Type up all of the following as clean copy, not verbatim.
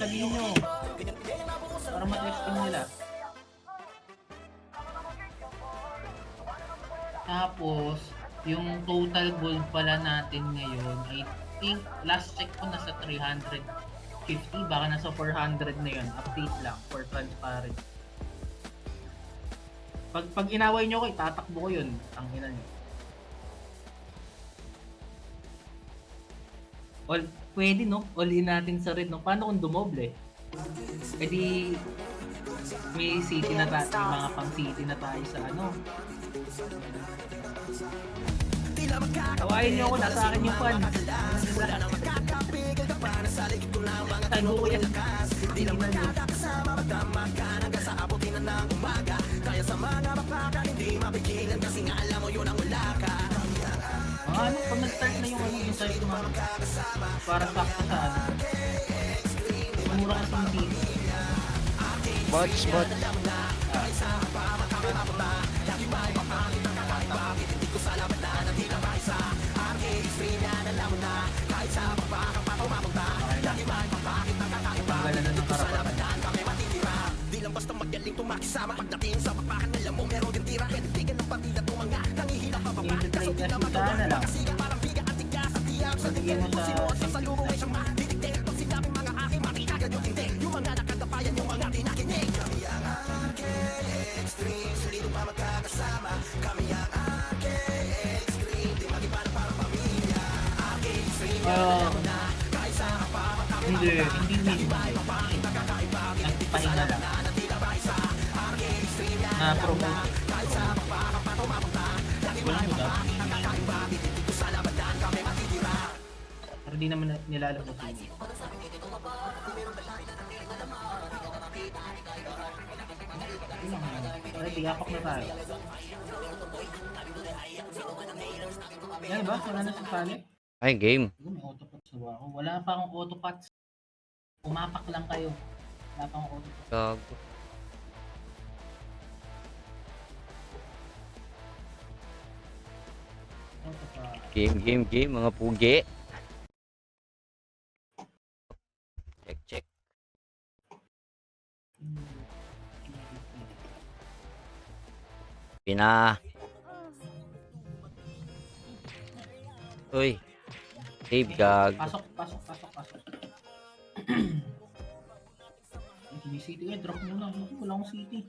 sabihin nyo. Para ma-testing nila. Tapos, yung total gold pala natin ngayon, I think, last check ko nasa 350, baka nasa 400 na yun. Update lang for transparent. Pag inaway nyo ko, itatakbo ko yun. Ang ina nyo. Pwede no? All-in natin sa red no? Paano kung dumoble? E di may city na tayo, may mga pang city na tayo sa ano. Tawain nyo ako, nasa akin yung fan. Tago ko yan. Hindi naman yun. Ano, pag nag-start na yung ano, yung start mo para sakto sa ano. Mamura kasi yung team. Bots. Tanggalan na ng karapatan. Di lang basta magaling tumakisama pagdating sa papakan alam mo meron din tira kaya titigil ng partida itong mga nangihilap pa Game to trade na sita na lang. parang biga at tigas sa tiyang sa Sige mo sa salubong ay siyang matitigil pag sinabing mga aking makikagad yung hindi yung mga nakatapayan yung mga tinakinig kami ang extreme solito pa magkakasama kami ang extreme di mag-iba na parang pamilya extreme hindi win. Nagpahinga lang. Na-promote. Walang muda. Pero di naman nilalabot yun. Ready, apak na tayo. Yan ba? Wala na sa pali? Ay, game. May autopots na ako. Wala pa akong autopots. Umapak lang kayo. Wala pa akong autopots. Gago. Game, mga pugi. Check. Pina. Uy. Save gag. Pasok. May city kayo, drop muna. Wala akong city.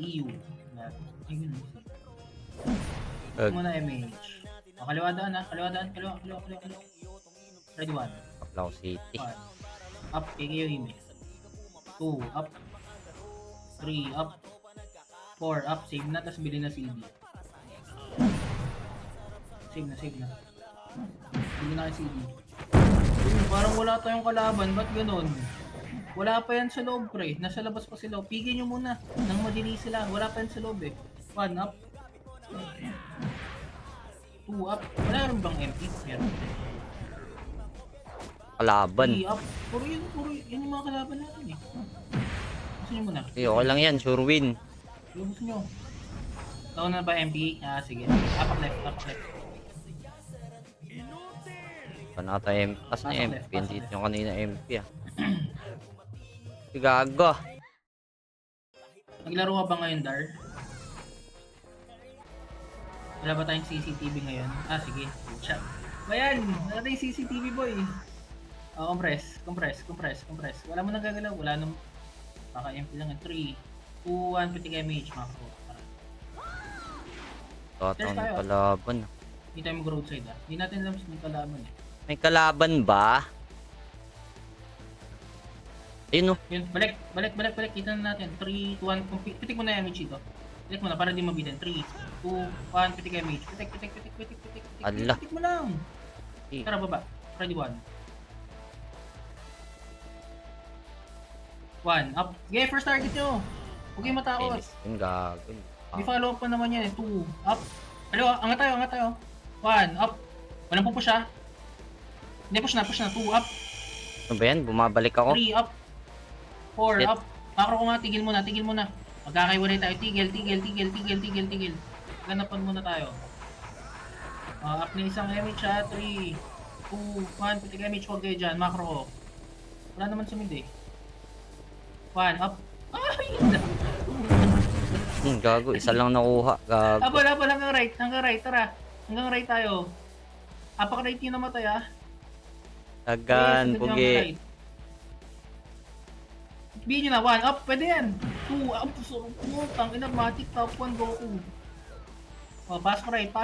EU. Ayun. Muna MH. O, kaliwa daan. Kaliwa. Ready 1. Aplaw City. 1. Up, PKO image. 2, up. 3, up. 4, up. Save na, tapos bili na CD. Save na. Bili na kayo CD. Parang wala tayong kalaban, ba't ganun? Wala pa yan sa loob, pre. Nasa labas pa sila. Pigin nyo muna. Nang madili sila. Wala pa yan sa loob eh. 1 up. 2 up. Wala rin bang MP? Meron. Kalaban. 3 up. Puro yun yung mga kalaban natin eh. Gusto nyo muna? Okay lang yan, sure win. Gusto nyo? Taon na ba MP? Ah, sige. Apak left. Panata MP. Tas na Pasok MP. left. Hindi yung kanina MP ah. Gago. Naglaro ka ba ngayon, Dar? Wala ba tayong CCTV ngayon? Ah, sige. Chat. Bayan! Wala tayong CCTV, boy. Oh, compress. Wala mo nagagalaw. Wala nang... Baka MP lang. 3, 2, 1, pitik MH. Macro. Tatang kalaban. Hindi tayo mag-roadside ah. Hindi natin alam sa may kalaban eh. May kalaban ba? Ayun no. Yun, balik. Kita na natin. 3, 2, 1. Pitik mo na yung MH dito. Pitik mo na para di mabitin. 3, 2, 1. Pitik MH. Pitik. Allah. Pitik mo lang. Tara baba. Ready 1. 1. Up. Okay, first target nyo. Huwag kayong matakot. Yung gago. May follow up pa naman yan eh. 2. Up. Hello, angat tayo. 1. Up. Walang pupush ha. Hindi, push na. 2. Up. Ano ba yan? Bumabalik ako? 3. Up. 4. Shit. Up. Macro ko nga. Tigil muna. Magkakaiwalay tayo. Tigil. Ganapan muna tayo. Up na isang MH ha. 3, 2, 1. Pitik MH. Huwag kayo dyan. Macro ko. Wala naman sumid eh. 1, up. Ay! Gago, isa lang nakuha. Gago. Habol, hanggang right, tara. Hanggang right tayo. Apak right yung namatay ah. Tagan, Yes, pugi. Bigyan nyo na, 1, up, pwede yan. 2, up, putang ina, matic, top 1, Goku. Oh, pasok right. 3.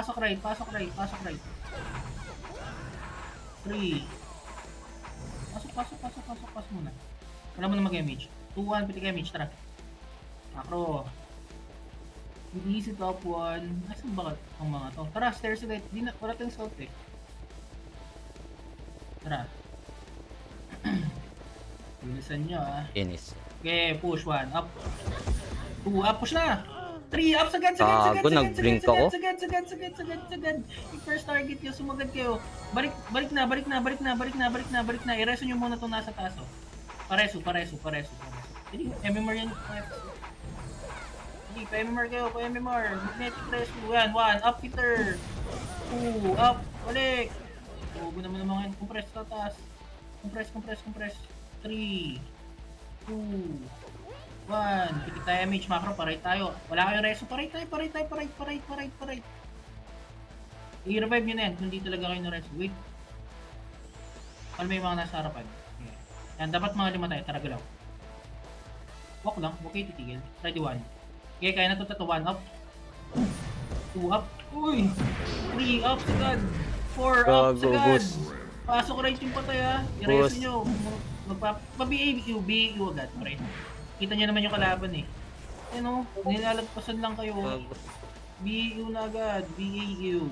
Pasok muna. Wala mo na mag-image. 2, 1, pitik image, tara. Macro. Easy top 1. Asan ba ang mga to? Tara, stairs ulit. Wala tayong scout eh. Tara. Bilisan nyo ah. Inis. Okay, push 1, up. 2, up, push na! 3, up, sagad! Gago, nag-blink ako. Sagad! Yung first target yung sumagad kayo. Balik na. Ireso nyo muna itong nasa taas oh. Pareso. Hindi, MMR yan. Hindi, pa-MMR kayo, Magnetic reso. Yan, 1, up, Peter. 2, up, balik. Tubo naman ng mga yan. Compress sa taas. Compress. 3, 2, 1. Pitik tayo image, macro, paray tayo. Wala kayong reso, paray tayo. I-revive nyo na yan kung di talaga kayo na-reso. Wait. Paano may mga nasa harapan? Okay. Yan, dapat mga 5 tayo. Tara, galaw. Walk lang, okay, titigil. Ready 1. Okay, kaya na to 1 up. 2 up. Uy! 3 up, sagad. 4 up, Gago, sagad. boss. Pasok right yung patay ha. Boss. I-reso nyo. BAU agad, pre. Kita nyo naman yung kalaban eh. Ano, nilalagpasan lang kayo. Gago. BAU na agad. BAU.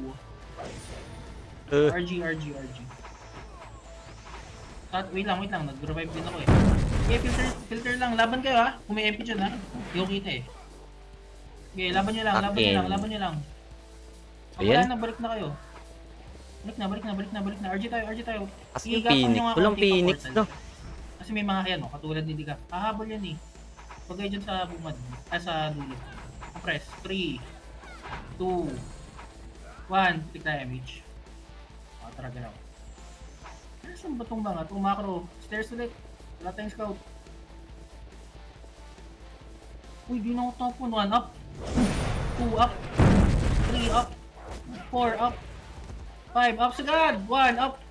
Uh, RG. Wait lang. Nag-revive din ako eh. Okay, filter lang. Laban kayo ha. Kung may MP dyan ha. Hindi ko kita eh. Okay, laban nyo lang. Ayan. Wala na, balik na kayo. Balik na. RG tayo. Kasi yung Igapan nyo Phoenix. nga Walang konti pa Phoenix, portal. no? Kasi may mga yan, katulad ni Diga. Hahabol yan eh. Pag kayo dyan sa bumad, sa dulo. Press. 3, 2, 1. Pick na image. Tara, galaw. Saan ba itong mga? Itong macro. Stairs ulit. Wala tayong scout. Uy, di na ako tapon. 1 up. 2 up. 3 up. 4 up. 5 up. Sagad! 1 up.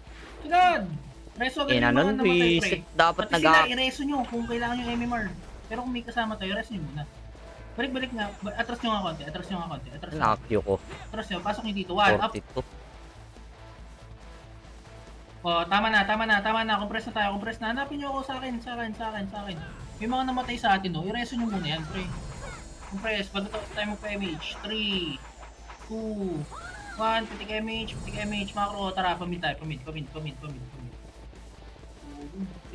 Sagad! Reso agad yung mga Inanon, namatay, pre. reset. Dapat Pati sila, i-reso nyo kung kailangan yung MMR. Pero kung may kasama tayo, reso nyo muna. Balik nga. Atras nyo nga konti. Nakakyo ko. Atras nyo. Pasok nyo dito. 1 up. 42. Oh, tama na. Compress na tayo. Hanapin nyo ako sa akin. May mga namatay sa atin, no? I-reso nyo muna yan, pre. Compress. Bago tayo magpa-image. 3, 2, 1. Pitik image. Macro. Tara, pamid tayo. Pamid. Pangit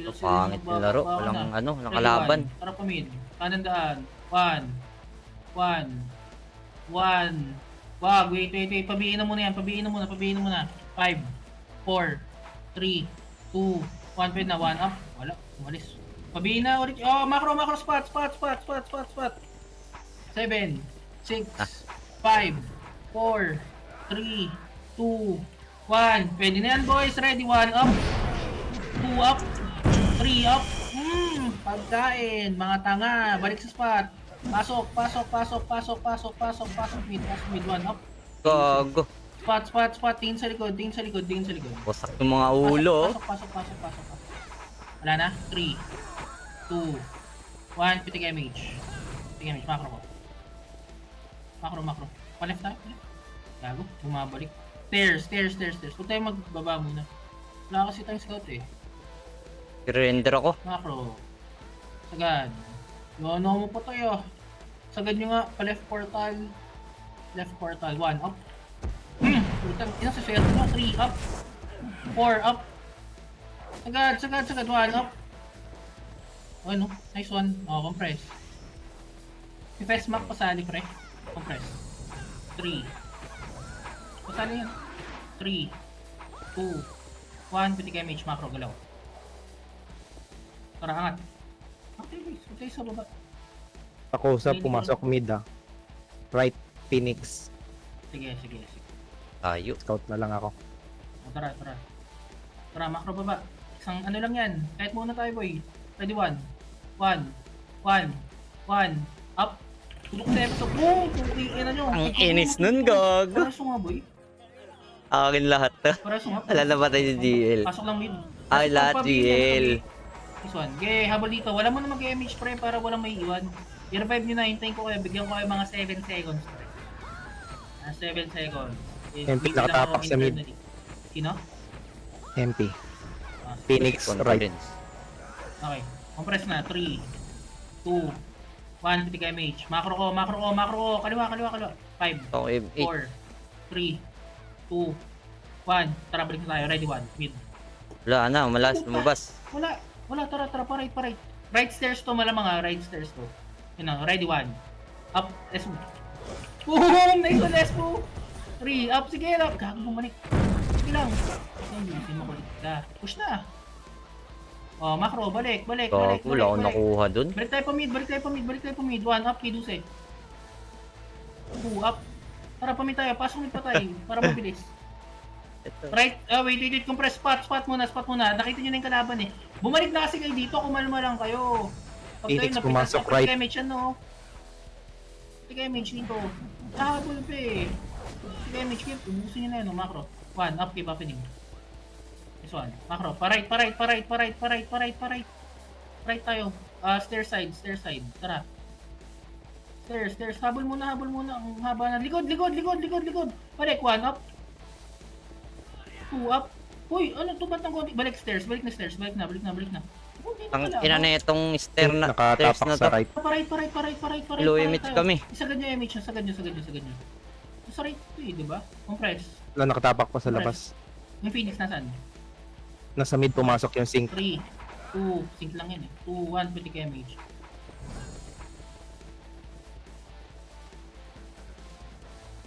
yung laro. Walang kalaban. Tara, pamid. Kanandaan. 1. Wag, wait. Pabiin na muna yan. 5, 4, 3, 2, 1. Pwede na. 1 up. Wala. Umalis. Pabiin na ulit. Oh, macro. Spot. 7, 6, 5, 4, 3, 2, 1. Pwede na yan, boys. Ready? 1 up. 2 up. 3 up. Pagkain. Mga tanga. Balik sa spot. Pasok. Mid. 1 up. Gago. Spot. Tingin sa likod. Wasak yung mga ulo. Pasok. Wala na. 3, 2, 1. Pitik image. Macro. Pa-left tayo. Gago. Bumabalik. Stairs. Huwag tayo magbaba muna. Wala kasi tayong scout eh. I-render ako. Macro. Sagad. No mo pa tayo. Sagad nyo nga. Pa-left portal. 1 up. Putang ina sa swerte mo. 3 up. 4 up. Sagad. 1 up. Ano? Nice one. Oh, compress. I-fast map pasali, pre. Compress. 3. Pasali yan. 3, 2, 1. Pitik image. Macro. Galaw. Tara, angat. Okay, guys. Okay, sa baba. Ako sa pumasok mid right Phoenix. Sige. Tayo. Scout na lang ako. O, tara. Tara, macro baba. Isang ano lang yan. Kahit muna tayo, boy. Ready, 1. 1. 1. Up. Tulok sa episode. Boom! Tuking ina nyo. Ang inis nun, gago. Paraso nga, boy. Akin lahat to. Paraso nga. Wala na ba tayo si GL? Pasok lang mid. Ay, Pasok lahat pa, mid, GL. This one. Okay, habol dito. Wala mo na mag-MH pre para walang may iwan. I-revive nyo na. Hintayin ko kayo. Bigyan ko kayo mga 7 seconds pre. 7 seconds. MP Wait lang nakatapak ako sa mid. internally. Sino? MP. Ah, Phoenix right. Confidence. Okay. Compress na. 3, 2, 1. Pitik MH. Macro ko, macro ko, macro ko. Kaliwa, kaliwa, kaliwa. 5, Ako, 8. 4, 3, 2, 1. Tara, balik na tayo. Ready, 1. Mid. Wala na, malas, lumabas. Wala. Wala, tara, tara. Pa-right, pa-right. Right stairs to, malamang ha. Right stairs to. Yun na. Ready, 1. Up. Let's move. Boom! Nice one, let's move. 3. Up. Sige, up. Gago, bumalik. Sige lang. Hindi makulit ka. Push na. Oh, macro. Balik, balik, balik, Gago, wala akong balik. nakuha dun. Balik tayo pa mid, balik tayo pa mid, balik tayo pa mid. 1 up, kiduse. 2 up. Tara, pa mid tayo. Pasok mid pa tayo. Para mabilis. Ito. Right, wait, compress, spot muna. Nakita nyo na yung kalaban eh. Bumalik na kasi kayo dito, kumalma lang kayo. Pag Phoenix kayo pumasok napitas, right. Pitik MH yan no. Pitik MH dito. Habol pa eh. Pitik MH, keep, ubusin nyo na yun no, macro. 1, up, keep happening. This one, macro, pa-right. Right tayo. Stair side. Tara. Stairs. Habol muna. Ang haba na. Likod. Balik, 1 up. 2 up. Uy, ano to ba't ng konti? Balik na stairs. Balik na. Oh, dito Ang pala, ina oh. na itong stairs na Nakatapak to. sa right. Pa-right. Low image tayo. kami. Isagad nyo image, sagad nyo. Sa right to eh, di ba? Compress. Wala, nakatapak pa sa labas. Yung Phoenix nasaan? Nasa mid pumasok yung sync. 3, 2, sync lang yan eh. 2, 1, pitik image.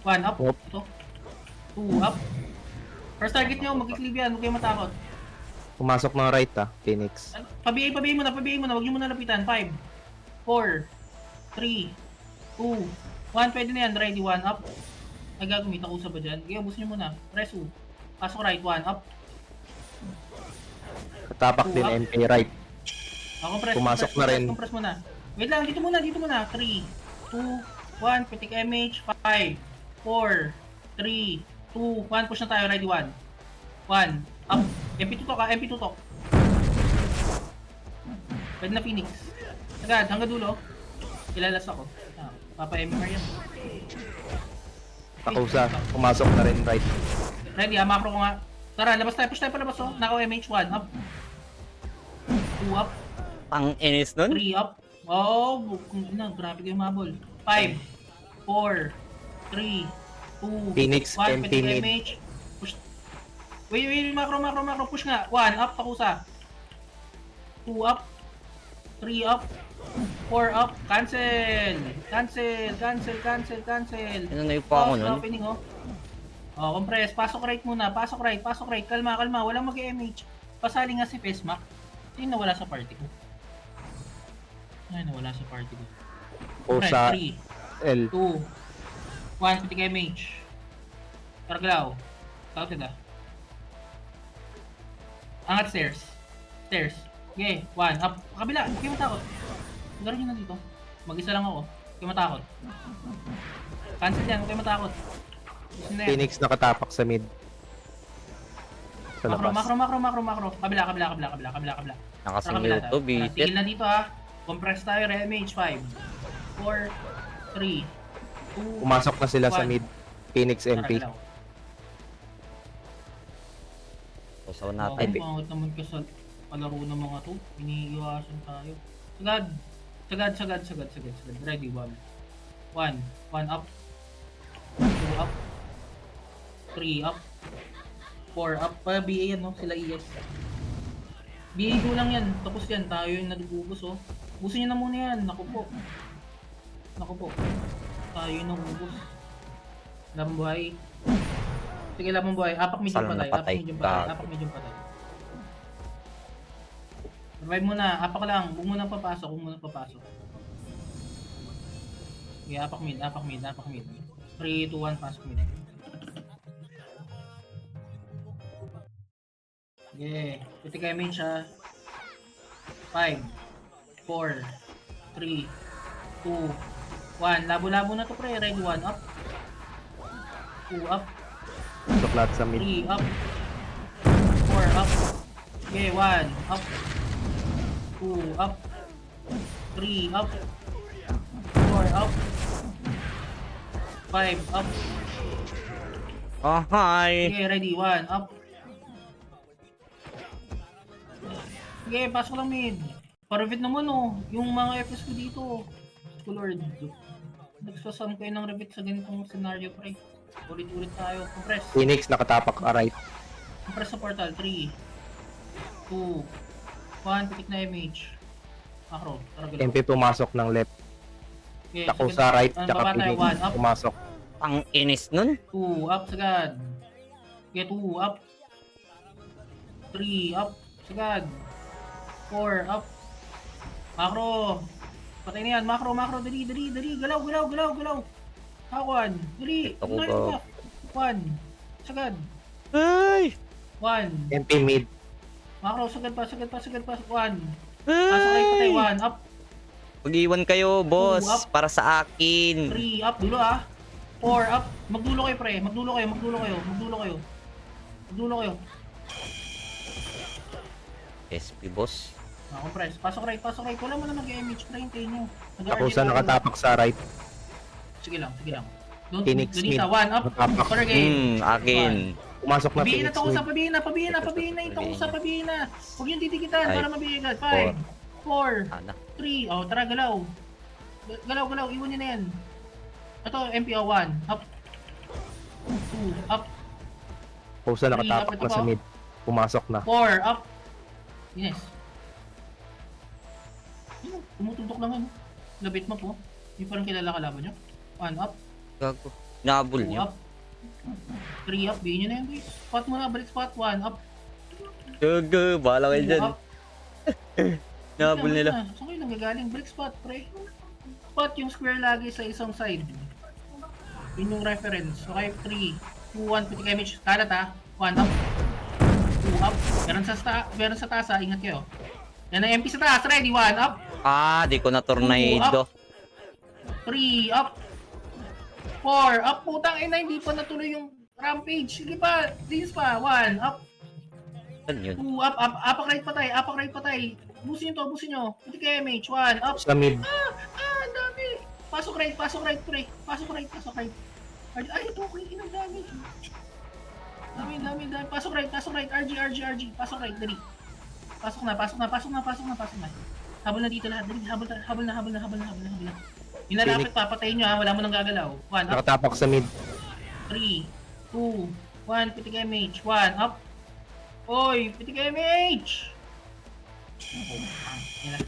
One up. Up. Ito. 2 up. First target nyo, mag-cleave yan. Huwag kayo matakot. Pumasok ng right Phoenix. Pabiay mo na. Huwag nyo muna lapitan. 5, 4, 3, 2, 1. Pwede na yan. Ready, 1 up. Ay gagawin, takusa ba dyan? Okay, ubus nyo muna. Press 2. Pasok right, 1 up. Katapak din Up. MP right. Pumasok na rin. Compress muna. Wait lang, dito muna. 3, 2, 1. Pitik MH. 5, 4, 3, 2, 1. Push na tayo. Ready, 1. 1. Up. MP tutok. Pwede na Phoenix. Agad, hanggang dulo. Ilalas ako. Papa-MR yan. Takusa, pumasok na rin right. Ready, macro ko nga. Tara, labas tayo. Push tayo palabas oh. Nakaw MH. 1 up. 2 up. Ang inis nun. 3 up. Oh, grabe kayo mabol. 5, 4, 3, 2, Phoenix, 1. MP Pitik mid. MH. Push. Wait, macro. Push nga. 1 up, takusa. 2 up. 3 up. 4 up. Cancel. Ano na yung pa ako nun? Opening oh. Oh, compress. Pasok right muna. Pasok right. Kalma. Walang mag-MH. Pasali nga si Fesmac. Sino nawala sa party ko? O Compress. sa 3, L. 2, 1. Pitik MH. Targlaw. Counted ah. Angat stairs. Okay, 1. Up. Kabila. Huwag kayo matakot. Garo nyo na dito. Mag-isa lang ako. Huwag kayo matakot. Cancel yan. Huwag kayo matakot. Gusto na yan. Phoenix nakatapak sa mid. Sa labas. Macro. Kabila. Nakasingil to, Tigil bitit. na dito ha. Compress tayo. Remage 5, 4, 3, 2, Pumasok na sila sa One. mid. Phoenix MP. Usaw Ay, natin. pangit naman ka sa palaro ng mga to. Iniiwasan tayo. Sagad. Ready, 1. 1 up. 2 up. 3 up. 4 up. BA yan no, sila ES. BA ko lang yan. Tapos yan, tayo yung nagugubos oh. Busin nyo na muna yan. Naku po. Tayo yung nagugubos. Labang buhay. Sige, labang buhay. Apak medium Saan patay. napatay? Apak medium patay. Revive muna. Apak lang. Huwag mo nang papasok. Okay, apak mid. 3, 2, 1, pasok mid. Okay. Pitik MH ha. 5, 4, 3, 2, 1. Labo-labo na to pre. Ready, 1 up. 2 up. Pasok lahat sa mid. 3 up. 4 up. Okay, 1 up. 2 up. 3 up. 4 up. 5 up. Oh, hi. Okay, ready, 1 up. Okay, pasok lang mid. Pa-revet naman oh. Yung mga FS ko dito. Ko Lord. Nagsasam kayo ng revet sa ganitong scenario pre. Ulit-ulit tayo. Compress. Phoenix nakatapak ka right. Compress sa portal. 3, 2, 1. Pitik na image. Macro. Tara, galaw. MP pumasok ng left. Okay, Ako sagad- sa right, baba tsaka tayo. Phoenix 1 up. pumasok. Ang inis nun. 2 up sagad. Okay, 2 up. 3 up sagad. 4 up. Macro. Patay na yan. Macro. Dali. Galaw. Hawan. Dali. Ito ko Dali ba? pa. 1. Sagad. Ay! 1. MP mid. Macro. Sagad pa. 1. Pasok Ay! right patay. 1 up. Mag-iwan kayo, boss. Two up. Para sa akin. 3 up. Dulo ah. 4 up. Magdulo kayo pre. Magdulo kayo. SP, boss. Compress. Pasok right. Wala mo na mag-MH pre. Hintayin nyo. Ako sa nakatapak sa right. Sige lang. Don't Phoenix ganita. mid. 1 up. Nakapak. Corner game. Akin. Pumasok na Pabihin na Phoenix to mid. sa pabihin na. Huwag yung titikitan Ay. para mabigat. 5, 4, Ana. 3. Oh, tara, galaw. Galaw. Iwan nyo na yan. Ito, MPO 1. Up. 2. Up. Ako sa nakatapak Ito na sa pa. mid. Pumasok na. 4. Up. Yes. Yun, tumututok lang ano. Labit mo po. Yung parang kilala kalaban nyo. 1 up. Gago. Nabul 2 niyo. up. 3 up. Bihin nyo na yan guys. Spot mo na. Balik spot. 1 up. Gago. Bahala kayo 2 dyan. up. Nabul nila. Saan kayo nanggagaling? Break spot, pre. Spot yung square lagi sa isang side. Yun yung reference. So, kayo 3, 2, 1, pitik image. Kalat ha. 1 up. 2 up. Meron sa taas ha. Ingat kayo. Yan ang MP sa taas. Ready? 1 up. Ah, di ko na tornado. 3 up. 4 up. Putang ina. Hindi pa natuloy yung rampage. Sige pa. Please pa. 1 up. Saan yun? 2 up. Apak right patay. Busin nyo. Pitik image. 1 up. Sa mid. Ang dami! Pasok right, pre. Pasok right. Ay, ito, ang dami. Dami. Pasok right. RG. Pasok right, dali. Pasok na. Habol na dito lahat, dali. Habol na. Inalapit, papatayin nyo ha, wala mo nang gagalaw. 1 up, Nakatapak sa mid. 3, 2, 1, pitik MH. 1 up. Oy, pitik MH! Yan na.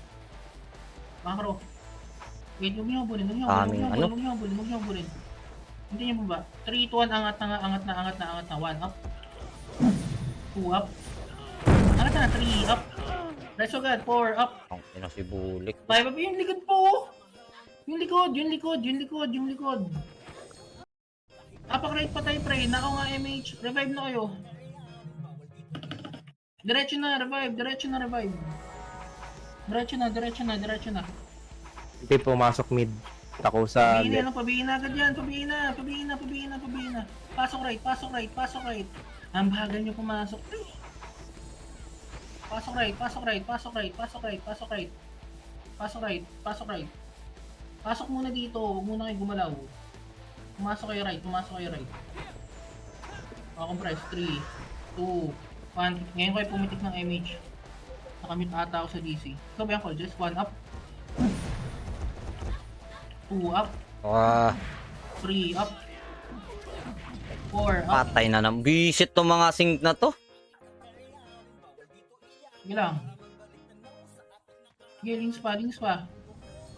Macro. Wait, huwag niyo habulin. Hindi niyo ba? 3, 2, 1, angat na. 1 up. 2 up. Angat na, 3 up. Let's go agad, 4 up. Ang ina si Bulik. 5 up, yung likod po. Yung likod. Apak right patay pre, nako nga MH. Revive na kayo. Diretso na, revive. Diretso na. MP pumasok mid. Ako sa left. Pabihin na agad yan. Pabihin na. Pasok right. Ang bagal nyo pumasok. Pasok right. Pasok muna dito, huwag muna kayo gumalaw. Pumasok kayo right. Compress, 3, 2, 1. Ngayon kayo pumitik ng MH. Nakamit ata ako sa DC. Ikaw ba yan, Call? Just 1 up. 2 up. Ah, 3 up. 4 up. patay na ng bisit tong mga sink na to. Sige lang. Sige, links pa.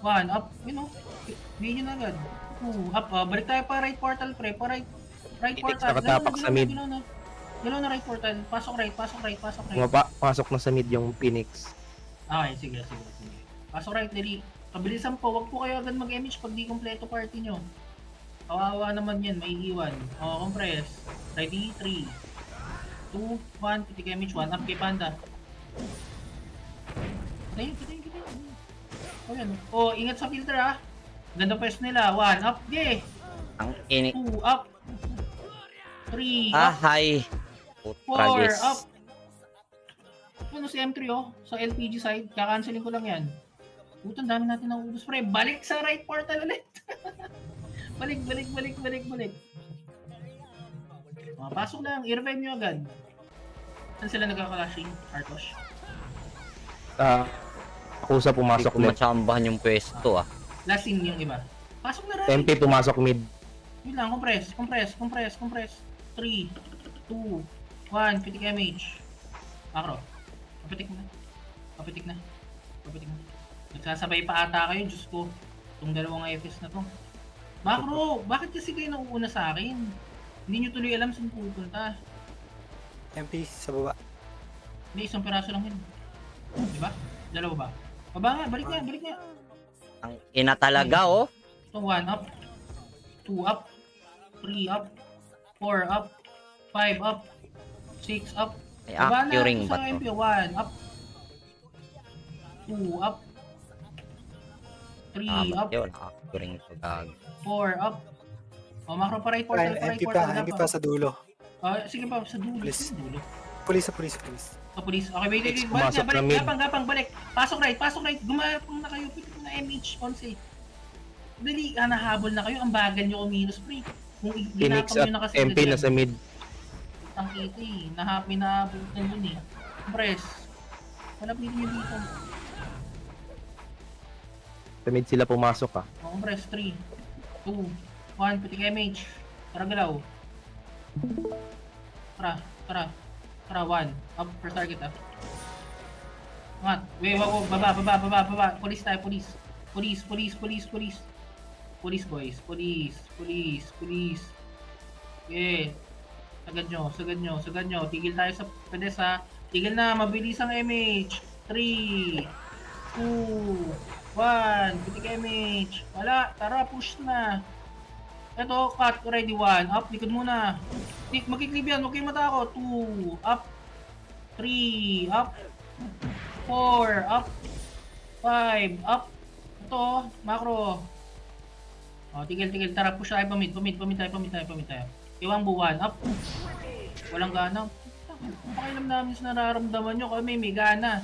1 up. Yun o. Bigyan nyo na agad. 2 up. Balik tayo pa right portal, pre. Right portal. Nakatapak sa mid. Galaw na right portal. Pasok right. Pasok na sa mid yung Phoenix. Okay, sige. Pasok right, dali. Kabilisan po. Huwag po kayo agad mag-image pag di kompleto party nyo. Kawawa naman yan. May iwan. Compress. Ready? 3, 2, 1. Pitik image. 1 up kay Panda. Patayin. O yan. O, ingat sa filter ah. Ganda pwesto nila. 1 up. Yeah. Ang ini... 2 up. 3 Ah, up. hi. 4 Putragis. up. Ano si M3 oh. Sa LPG side. Kakancelin ko lang yan. Putang dami natin ng ubus pre. Balik sa right portal ulit. balik. Pasok lang. I-revive nyo agad. Saan sila nagkakalashing? Artosh? Kusa Hindi pumasok ko mid. matsambahan yung pwesto ah. Last scene yung iba. Pasok na rin. MP pumasok mid. Yun lang. Compress. 3, 2, 1. Pitik MH. Macro. Kapitik na. Nagsasabay pa ata kayo. Diyos ko. Itong dalawang FS na to. Macro, bakit kasi kayo nauuna sa akin? Hindi nyo tuloy alam saan pupunta. MP sa baba. May isang piraso lang yun. Diba? Dalawa ba? Baba nga, balik nga. Ang ina talaga oh. Ito, 1 up. 2 up. 3 up. 4 up. 5 up. 6 up. May Baba na, accuring ito ba sa to? MP. 1 up. 2 up. 3 up. Yun, accuring to gag. 4 up. O, macro pa right portal, MP pa sa dulo. Sige pa, sa dulo. Please. Sa dulo. Police. Sa police. Okay, wait. Pumasok na Balik. mid. Gapang, balik. Pasok right. Gumapang na kayo. Pitik na MH on safe. Dali, nahabol na kayo. Ang bagal nyo kumilos, pre. Kung Phoenix ginapang at nyo na kasi MP na sa mid. ang kita eh. May nahabol na dun eh. Press. Malapitin nyo dito. Sa mid sila pumasok ah. O, press. 3, 2, 1. Pitik MH. Tara, galaw. Tara, 1. Up, first target ah. Angat. Wait, wag. Baba. Police tayo, police. Police, boys. Police. Okay. Sagad nyo. Tigil tayo sa pedes ha. Tigil na, mabilis ang MH. 3, 2, 1. Pitik MH. Wala, tara, push na. Eto, cut, ready, 1. Up, likod muna. Magkiklib yan, huwag kayong matakot. 2, up. 3, up. 4, up. 5, up. Ito, macro. O, tigil. Tara, push tayo, pamid tayo. Iwang buwan, up. Walang gana. Pakialam namin sa nararamdaman nyo, kami may gana.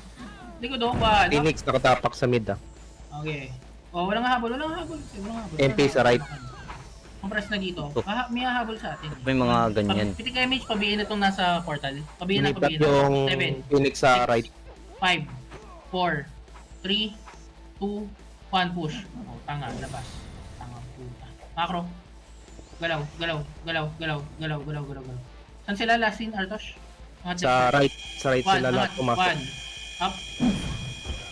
Likod o, 1, up. Phoenix nakatapak sa mid ah. Okay. O, walang habol. MP sa right. Compress na dito. May hahabol sa atin. May mga ganyan. Pitik image, pabihin na itong nasa portal. Pabihin na. Lumipat yung 7, Phoenix sa right. 5, 4, 3, 2, 1, push. Oh, tanga, labas. Tanga, puta. Macro. Galaw. Saan sila last scene, Artosh? Sa right sila lahat pumasok. 1, up.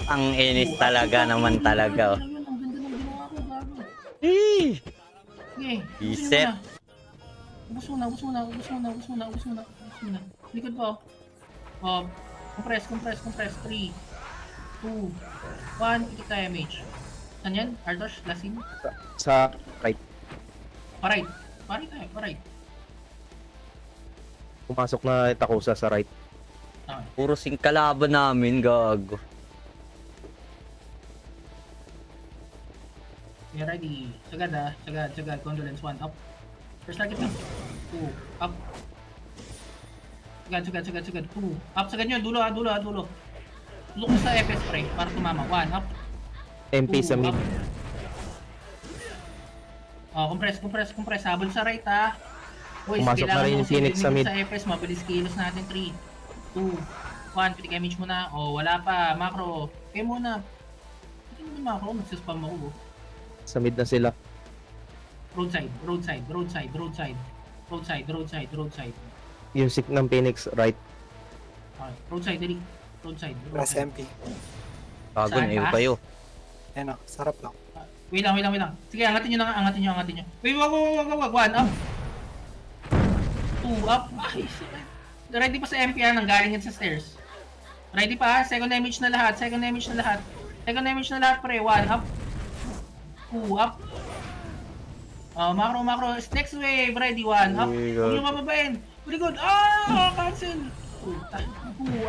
Ang inis talaga naman talaga oh. Ang ganda ng ginawa ko, gago. Eh! Okay, Reset. ubus muna. Likod pa oh. Compress. 3, 2, 1. Pitik tayo MH. Saan yan? Artosh, last scene? Sa right. Pa-right. Pa-right. Pumasok na Takusa sa right. Okay. Puro sing kalaban namin, gago. Okay, ready. Sagad. Condolence, 1, up. First target lang. 2, up. Sagad. 2, up. Sagad nyo, dulo. Look sa FS pre, para tumama. 1, up. MP 2, sa mid. up. Oh, compress. Habol sa right ha. Boys, Pumasok na kailangan rin yung mo Phoenix sa mid. Sa FS, mabilis kilos natin. 3, 2, 1. Pitik image muna. Oh, wala pa. Macro. Kaya muna. Hindi mo macro. Magsaspam ako. Sa mid na sila. Roadside. Yung sick ng Phoenix right. Okay. Roadside, dali. Roadside. Press MP. Gago, Saan iyo pa? kayo. Ayan o, sarap lang. Wait lang. Sige, angatin nyo. Wait, wag. 1, up. 2, up. Ay, shit. Ready pa sa MP nang galing yan sa stairs. Ready pa, second image na lahat, pre. 1, up. 2, up. Macro. Next wave, ready, 1, up. Very Huwag good. nyo mababain. Very good. Cancel. 2,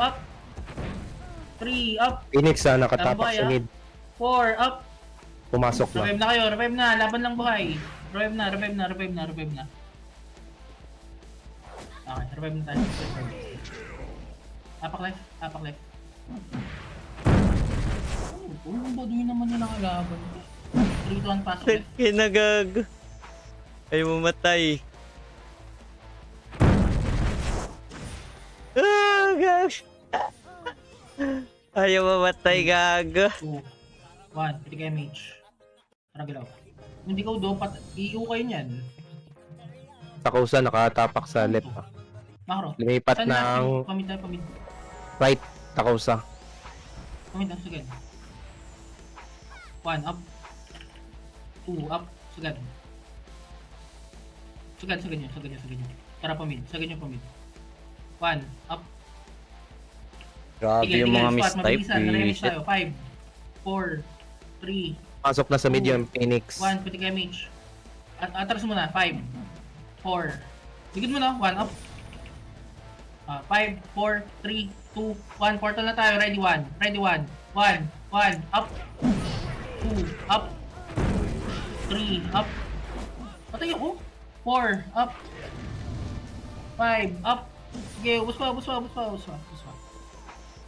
up. 3, up. Phoenix nakatabak Tambay, sa mid. 4, up. Pumasok na. Revive na kayo, revive na. Laban lang buhay. Revive na, revive na, revive na, revive na. Okay, revive na tayo. Apak life, apak life. Oh, ang baduy naman nila kalaban. 3 to 1 pasok life. Kinagag. Ay mamatay. Ah, gag. Ayaw mamatay, gago. 2, 1, piti kayo mage. Parang galaw. Hindi ko do, i-u kayo niyan. Takusa nakatapak sa left. Makro. Lumipat Saan last ng yung pamid tayo, pamid. right. Takusa. Pamid lang, sagad. 1, up. 2, up. Sagad. Sagad nyo, sagad nyo. Tara pamid, sagad nyo pamid. 1, up. Grabe yung mga mistype. Mabilisan, na-remix Shit. tayo. 5, 4, 3, Pasok na sa mid yung Phoenix. 1, pati kayo mage. Atras mo na, 5, 4. Ligid mo na, 1, up. 5, 4, 3, 2, 1. Portal na tayo, ready 1. Ready 1. 1, 1, up. 2, up. 3, up. Patay ako. 4, up. 5, up. Sige, ubos pa.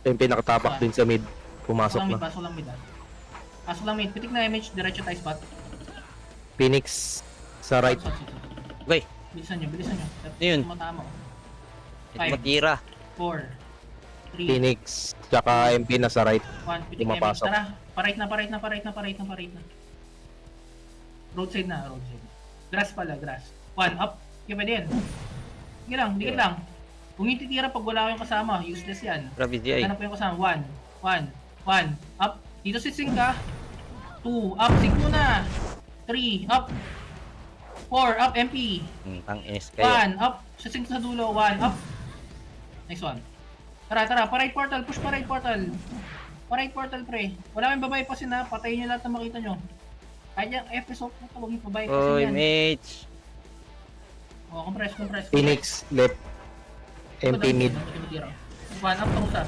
Yung pinakatapak din sa mid. Pumasok na. Pasok lang mid. Pasok lang mid. Pitik na image, diretso tayo spot. Phoenix sa right. Okay, Bilisan nyo. Yun. Tumatama. ito matira. 4, 3, Phoenix. Tsaka MP na sa right. 1. Pitik na image. Pumapasok. Tara. Parait na. Roadside na. Grass pala, grass. 1, up. Okay, pwede yan. Sige lang, dikit lang. Kung hindi titira pag wala kayong kasama, useless yan. Grabe di ay. Hanap po yung kasama. 1, up. Dito si Sing ka. 2, up. Sing muna. 3, up. 4, up. MP. Tang inis kayo. 1, up. Sa Sing sa dulo. 1, up. Next one. Tara. Pa-right portal. Push pa-right portal. Pa-right portal, pre. Wala kayong babae pa na. Patayin nyo lahat na makita nyo. Kahit yung FSO, huwag yung babae pa Oy, yan. mage. Oh, compress. Phoenix left. MP mid. 1, up. Pausa.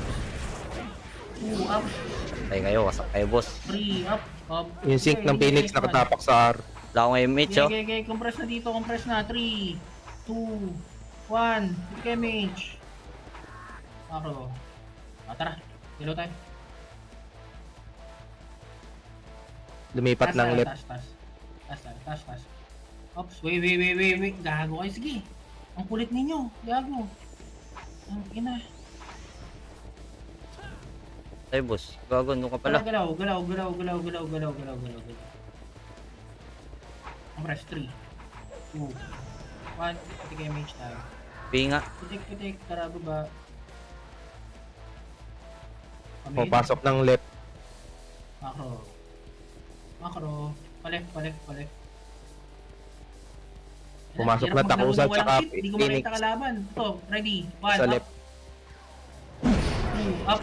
2, up. Patay kayo, wasak kayo, boss. 3, up. Yung sync ng Phoenix nakatapak sa R. Wala akong mage, oh. Okay. Compress na dito. Compress na. 3, 2, 1. Okay, mage. Ako. Tara. Hello tayo. Lumipat ng left. Taas. Ops. Wait. Gago kayo. Sige. Ang kulit ninyo. Gago. Ang ina. Ay, boss. Gago, doon ka pala. Galaw. Compress. 3, 2, 1. Pati kayo mage tayo. Pinga. Pitik. Tara, baba. Pumapasok ng left. Makro. Palek. Pumasok na Takusa tsaka Hindi ko Phoenix. makita kalaban. Ito, ready. 1, Sa up. left. 2, up.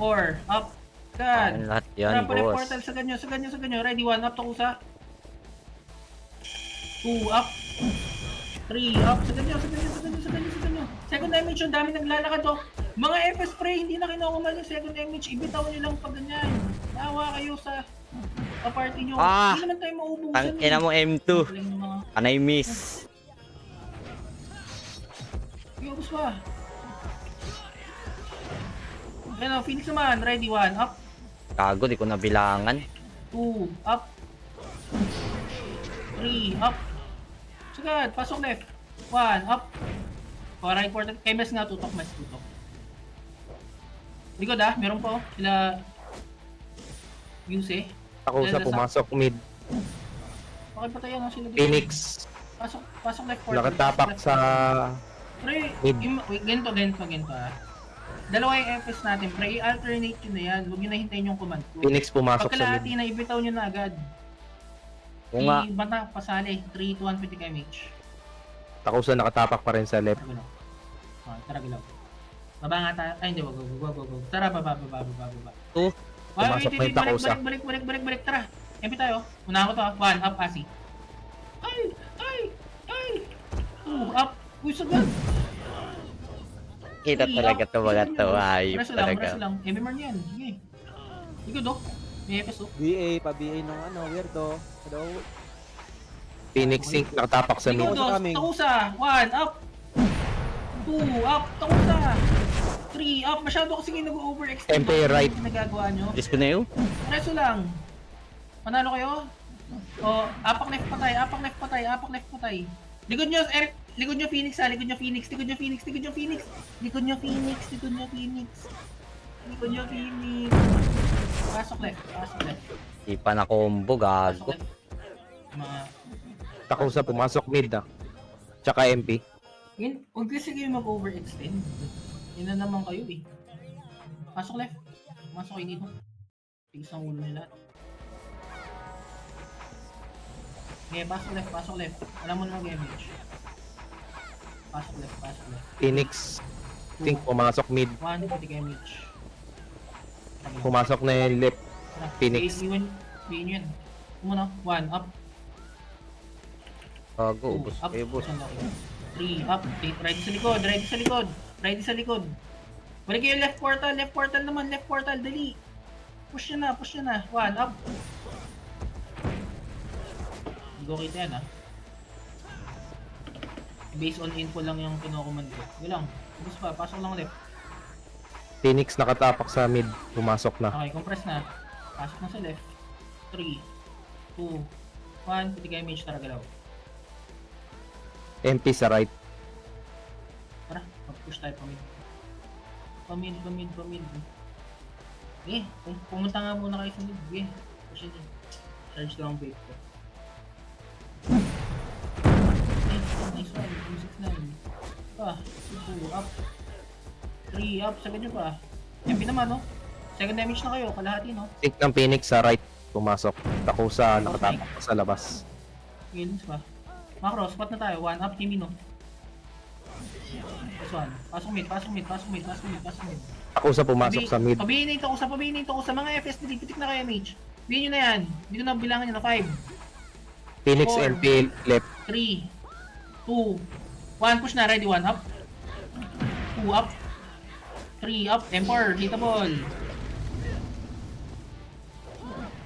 4, up. God. Ang lahat yan, Tara, palek boss. portal sa ganyo. Ready, 1, up. Takusa. 2, up. 3, up. Sa ganyo. Second damage yun. Dami naglalakad to. Mga FS spray, hindi na kinukumal yung second damage. Ibitaw nyo lang pag ganyan. Naawa kayo sa party nyo. Ah! Hindi naman tayo mauubusan. Ang ina mo, M2. Galing ng mga... Anay miss. Yobos pa. Ano, Phoenix naman. Ready, 1, up. Gago, di ko nabilangan. 2, up. 3, up. Sagad, pasok left. 1, up. Para important. Kay Mes nga, tutok. Likod meron pa sila Yuse. Takusa pumasok mid. Bakit pa tayo sila dito? Phoenix Pasok left portal. nakatapak sa Pre, mid. wait, ganito Dalawa yung FS natin, pre, i-alternate yun na yan. Huwag nyo na hintayin yung command ko. Phoenix pumasok sa Pagkalahati mid. na, ibitaw nyo na agad. Oo nga. Banta, pasali. 3, 2, 1, 50 kmh. Takusa nakatapak pa rin sa left. Tara, galaw. Baba nga tayo. Ay, hindi, wag. Tara, baba. 2. Pumasok na yung Takusa. Balik. Tara. MP tayo. Una ko to, 1, up, Asi. Ay! 2, up. Uy, sagad. Kita talaga to mga to. Ayop Press talaga. lang. MMR yan. Sige. Likod oh. May FS oh. BA, pa-BA nung ano, weirdo. Hello? Phoenix Sync nakatapak sa mid. Likod oh. Coming. Takusa. 1 up. 2 up. Takusa. 3 up. Masyado kasi kayo nag-overextend. MP right. Ano nagagawa nyo? Disco na yun. Preso lang. Panalo kayo? O, apak left patay, apak left patay, apak left patay. Likod nyo, Eric. Likod nyo Phoenix ha, likod nyo Phoenix, likod nyo Phoenix, likod nyo Phoenix. Likod nyo Phoenix, likod nyo Phoenix. Likod nyo Phoenix. Pasok left, pasok left. Di pa na combo, Pasok gago. left. Mga... Takusa pumasok mid ah. Tsaka MP. Yun, huwag kasi kayo mag-overextend. Yun na naman kayo eh. Pasok left. Pasok kayo dito. Tigis ang ulo nila. Okay, pasok left, pasok left. Alam mo na mag-damage. Pasok left, pasok left. Phoenix Sync pumasok mid. 1, pati damage. Pumasok na yung left. Phoenix. Iwan yun. Muna, 1, up. Gago, 2, ubos up. kayo, boss. 3, up. Right sa likod, right sa likod. Right sa likod. Balik kayo left portal naman, left portal, dali. Push nyo na. 1, up. Go kita yan ah. Based on info lang yung kinocommand ko. Yun lang. Ubus pa, pasok lang left. Phoenix nakatapak sa mid. Pumasok na. Okay, compress na. Pasok na sa left. 3, 2, 1. Pwede kayo mage tara galaw. MP sa right. Tara, mag-push tayo pamid. Pamid. Eh, pumunta nga muna kayo sa mid. Eh, push it in. Charge lang ang bait ko. Nice one. 269. Pa, 2 up. 3 up. Sagad nyo pa. MP naman, no? Second damage na kayo. Kalahati, no? Sync ng Phoenix sa right. Pumasok. Takusa nakatapak sa labas. Gailins pa. Macro, spot na tayo. 1 up, Kimi, no? This one. Pasok mid. Takusa pumasok sa mid. Pabihin ko sa mga FS3. Pitik na kayo, mage. Bihin nyo na yan. Dito na bilangan nyo na 5. Phoenix 4, MP left. 3, 2, 1, push na, ready, 1 up, 2 up, 3 up, Emperor, hittable.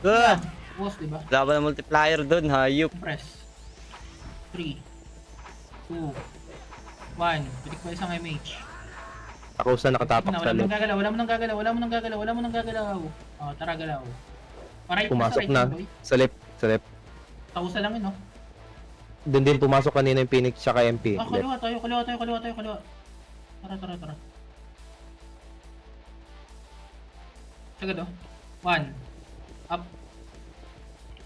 Ah! Boss, diba? Laban ng multiplier dun, hayop. Press. 3, 2, 1, pitik pa isang MH. Takusa nakatapak sa Wala mo left. nang gagalaw. Oh, tara galaw. Alright, Pumasok na boy. sa left. Takusa lang yun, no? Doon din pumasok kanina yung Phoenix tsaka MP. Ah, Left. kaliwa tayo. Tara. Sagad, oh. 1, up.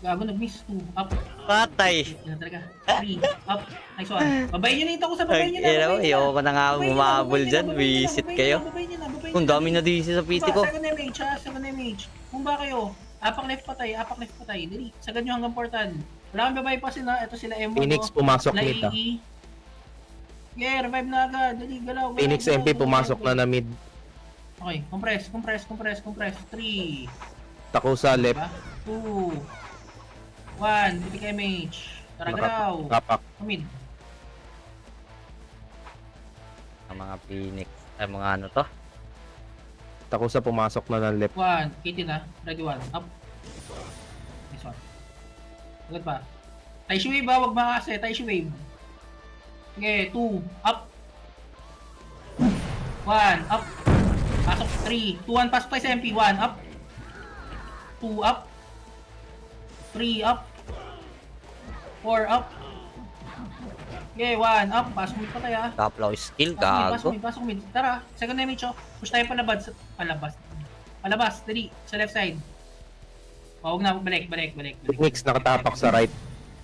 Gago, nag-miss. 2, up. Patay. Yan talaga. 3, up. Nice one. Babayin nyo na yung takusa, babayin nyo na. Ayoko na nga bumabol dyan. Visit kayo. Babayin nyo na. Kung dami na DC sa PT ko. 7 MH, ha? 7 MH. Kung ba kayo, apak left patay. Dali, sagad nyo hanggang portal. Wala kang babae pa sila. Ito sila M1. Phoenix pumasok mid ah. Yeah, revive na agad. Dali, galaw. Phoenix MP pumasok na mid. Okay, compress. 3. Takusa left. 2, 1, pitik MH. Tara, galaw. Tapak. Kamid. Ang mga Phoenix. Ay, mga ano to? Takusa pumasok na ng left. 1, 18 na. Ready 1. Up. Nice one. Agad pa. Taishi wave ba? Huwag makakase. Taishi wave. Sige, 2. Up. 1. Up. Pasok 3. 2, 1. Pasok tayo sa MP. 1. Up. 2. Up. 3. Up. 4. Up. Okay, 1. Up. Pasok mid pa tayo ha. Kaplaw skill, gago. Pasok mid. Tara. Second damage oh. Push tayo palabas. Palabas. Dali. Sa left side. Oh, huwag na. Balik. Phoenix nakatapak sa right.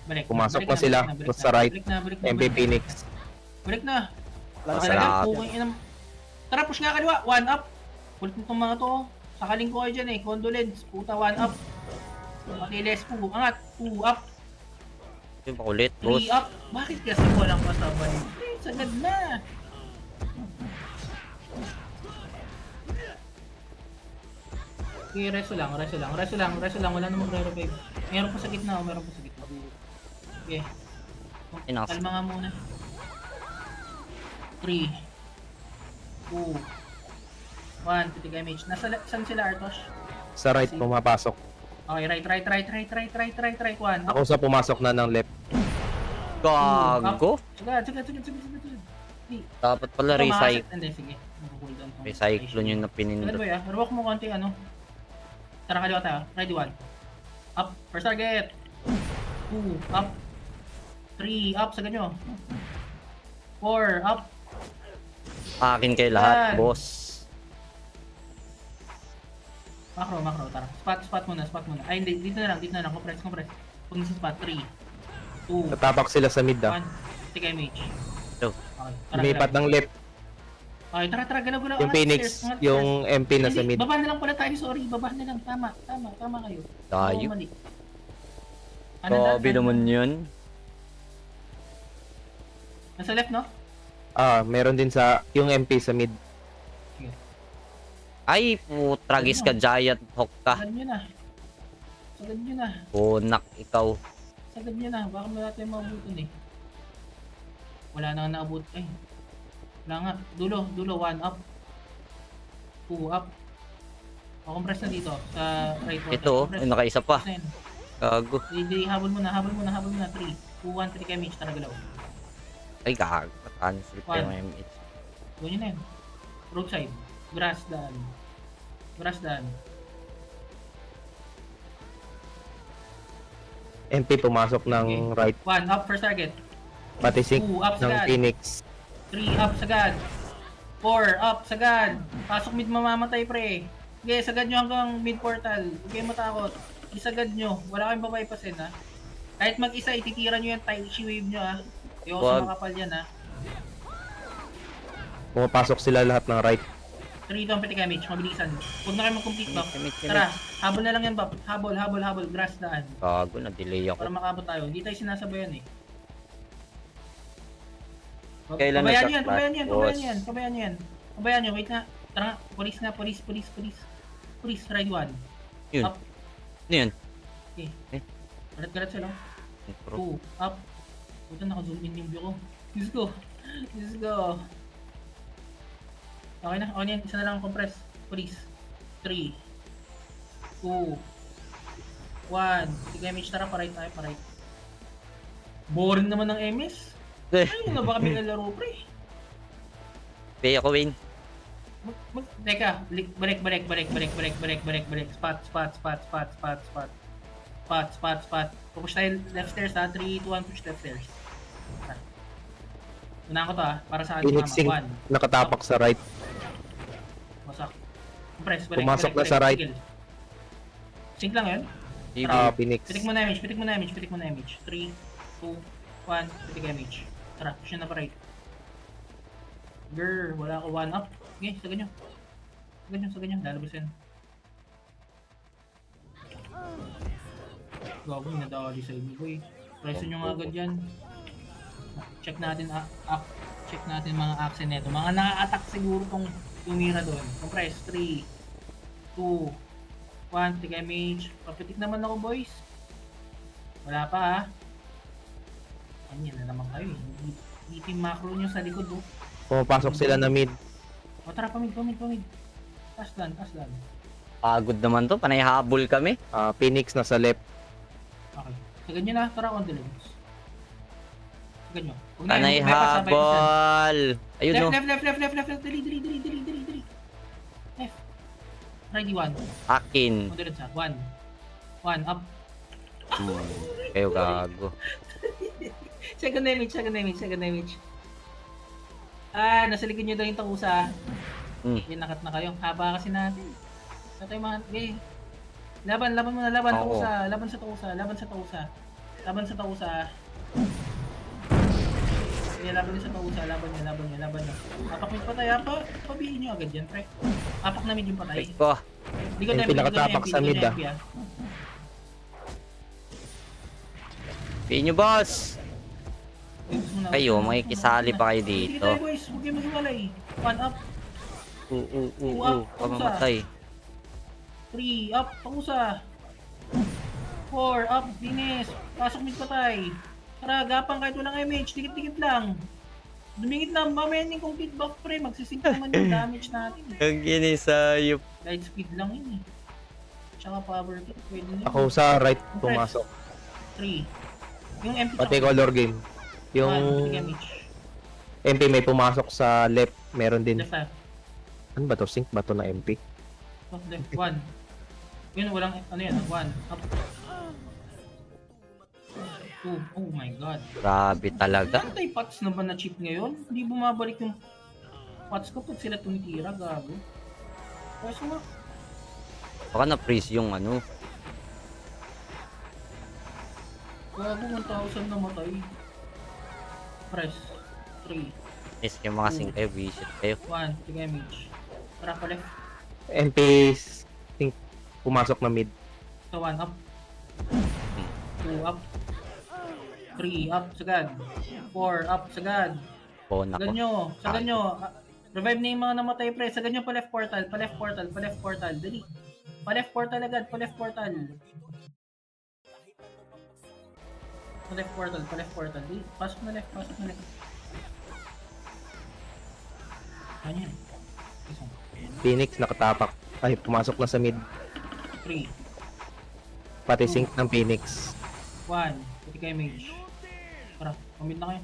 Balik. Pumasok Balik na sila. balik Sa right. Balik na. MP Phoenix. Balik na. Wala Sa na lahat. Talagang inam. Tara, push nga kaliwa. 1 up. Kulit mo itong mga to. Sakaling ko kayo dyan eh. Condolence. Puta, 1 up. Matiles po. Angat. 2 up. Yung pakulit, 3 boss. up. Bakit kasi walang kasabay? Eh, sagad na. Okay, reso lang. Wala namang re-revive. Meron pa sa gitna. Okay. Enough. Kalma nga muna. 3, 2, 1, pitig image. Saan sila, Artosh? Sa right, pumapasok. Okay, right. One. Up. Ako sa pumasok na ng left. Gago. Sagad. Three. Dapat pala recycle. Hindi, sige. Mag-cooldown tong Recyclone yun na Sagad pinindot. boy ah. Ruwak mo konti ano. Tara kaliwa tayo. Ready, one. Up. First target. 2. Up. 3. Up. Sagad nyo. 4. Up. Akin kayo lahat, Yan. boss. Macro. Tara. Spot muna. Ay, hindi. Dito na lang. Compress. Pag sa spot. 3. 2. Natapak sila sa mid 1. ah. Take image. Ito. Okay. Tara, Lumipat ng left. Okay, tara. Galaw. Yung Angat Phoenix, stairs, angat yung stairs. MP na sa Hindi, mid. baba na lang pala tayo. Sorry. Baba na lang. Tama kayo. Tayo. Oo, mali. Grabe naman yun. Nasa left, no? Ah, meron din sa yung MP sa mid. Ay, putragis ka, giant hawk ka. Sagad nyo na. Punak ikaw. Sagad nyo na. Baka wala tayong mabutin eh. Wala na nga naabot. Ay. Wala nga. Dulo. 1 up. 2 up. Compress na dito. Sa right water. Ito, Compress. ay, nakaisa pa. Compress na yan. Gago. Hindi, habol mo na. 3. 2, 1, 3 kay Mitch. Tara galaw. Ay, gago. Cancel pa yung MH. Gawin nyo na yan. Roadside. Grass daan. MP pumasok ng right. 1 up first target. Pati sync 2 up ng sagad. Phoenix. 3 up sagad. 4 up sagad. Pasok mid mamamatay pre. Okay, sagad nyo hanggang mid portal. Huwag kayong matakot. Isagad nyo. Wala kayong babaypasin ha. Kahit mag-isa, ititira nyo yung Taichi wave nyo ha. Ayoko sa Wag. makapal yan ha. Pumapasok sila lahat ng right. 3 doon pati damage. Mabilisan. Huwag na kayo mag-complete buff. Damage. Tara, habol na lang yan buff. Habol. Grass daan. Gago, na-delay Para ako. makabot tayo. Hindi tayo sinasabayan eh. Kailan Pabayaan na nyo yan, siya pabayaan nyo yan, flat, pabayaan boss? nyo yan, pabayaan nyo yan. Pabayaan nyo, wait na. Tara nga, police na, police. Police, ride 1. Yun. Up. Ano yun? Okay. Eh? Galat sila. Pro. 2, up. Puta, naka-zoom in yung view ko. Diyos ko. Okay na yan. Isa na lang ang compress. Police. 3, 2, 1. Sige, image, tara, pa-right tayo, pa-right. Boring naman ng MS. Ayun na ba kami nalaro, pre? Pay ako, Wayne. Teka, balik. Spot. Push tayo left stairs ha. 3, 2, 1, push left stairs. Unahan ko to ha, para sa ating Phoenix sync mama. 1, nakatapak sa right. wasak. Compress, balik. Pumasok na sa right. Tigil. Sync lang yun. Ah, Phoenix. Pitik mo na image. 3, 2, 1, pitik image. Tara, push na pa right. Grrr, wala ako 1 up. Okay, sagad nyo. Lalabas yan. Gago, nadali sa inyo, boy. Preso nyo nga agad yan. Check natin mga action neto. Mga na-attack siguro tong tumira doon. Compress, 3, 2, 1, take image. Papitik naman ako, boys. Wala pa ha. Yan na naman kayo eh. Hindi team macro nyo sa likod oh. Pumapasok sila na mid. O tara, pamid. Taas lang. Pagod naman to. Panay habol kami. Ah, Phoenix na sa left. Okay. Sagad nyo na, tara on the lanes. Sagad nyo. Huwag na Panay yun, bypass na, bypass yan. habol. Ayun no. Left. Dali. Left. Ready, 1. Akin. On the lanes ha. 1, up. Kayo gago. Second damage. Ah, nasa likod nyo daw yung takusa. Yan, nakat na kayo. Haba kasi natin. Sa tayo mga... Okay. Laban muna. Oo. Takusa. Laban sa takusa. Sige, laban nyo. Apak mid patay. Pabihin nyo agad yan, pre. Apak na mid yung patay. Let's go. Likod Yung pinakatapak sa mid, ah. Pay nyo, boss. Kayo, makikisali pa kayo dito. Sige tayo, boys. Huwag kayo maghiwalay. 1 up. Pamamatay. 3 up. Takusa. 4 up. Dinis. Pasok mid patay. Tara, gapang kahit walang image. Dikit-dikit lang. Dumingit na. Mamaya yung complete buff pre. Magsisink naman yung damage natin. Ang ginisayop. Light speed lang yun eh. Tsaka power kick, pwede na yun. Ako sa right pumasok. 3. Yung MP Pati tsaka color game. Yung 1, sige Mitch. MP may pumasok sa left. Meron din. Left half. Ano ba to? Sync ba to na MP? Oh, left, 1. Yun, walang, ano yan, 1. Up. 2. Oh my god. Grabe talaga. Anti-pots na ba na chip ngayon? Hindi bumabalik yung pots ko pag sila tumitira, gago. Pwesto nga. Baka na-freeze yung ano. Gago, 1,000 namatay. Press. 3. Is yung mga sync kayo, visit kayo. 1. Sige, Mitch. Para pa left. MP sync pumasok na mid. So 1 up. 2 up. 3 up sagad. 4 up sagad. Phone ako. Sagad nyo. Sagad nyo. Revive na yung mga namatay pre. Sagad nyo pa left portal. Pa left portal. Pa left portal. Dali. Pa left portal agad. Pa left portal. Pa left portal. Pa left portal. Dali. Pasok na left. Pasok na left. Ano yan? Isang. Phoenix nakatapak. Ay, pumasok na sa mid. 3. Pati sync ng Phoenix. 1. Pati kayo mage. Tara. Pamid na kayo.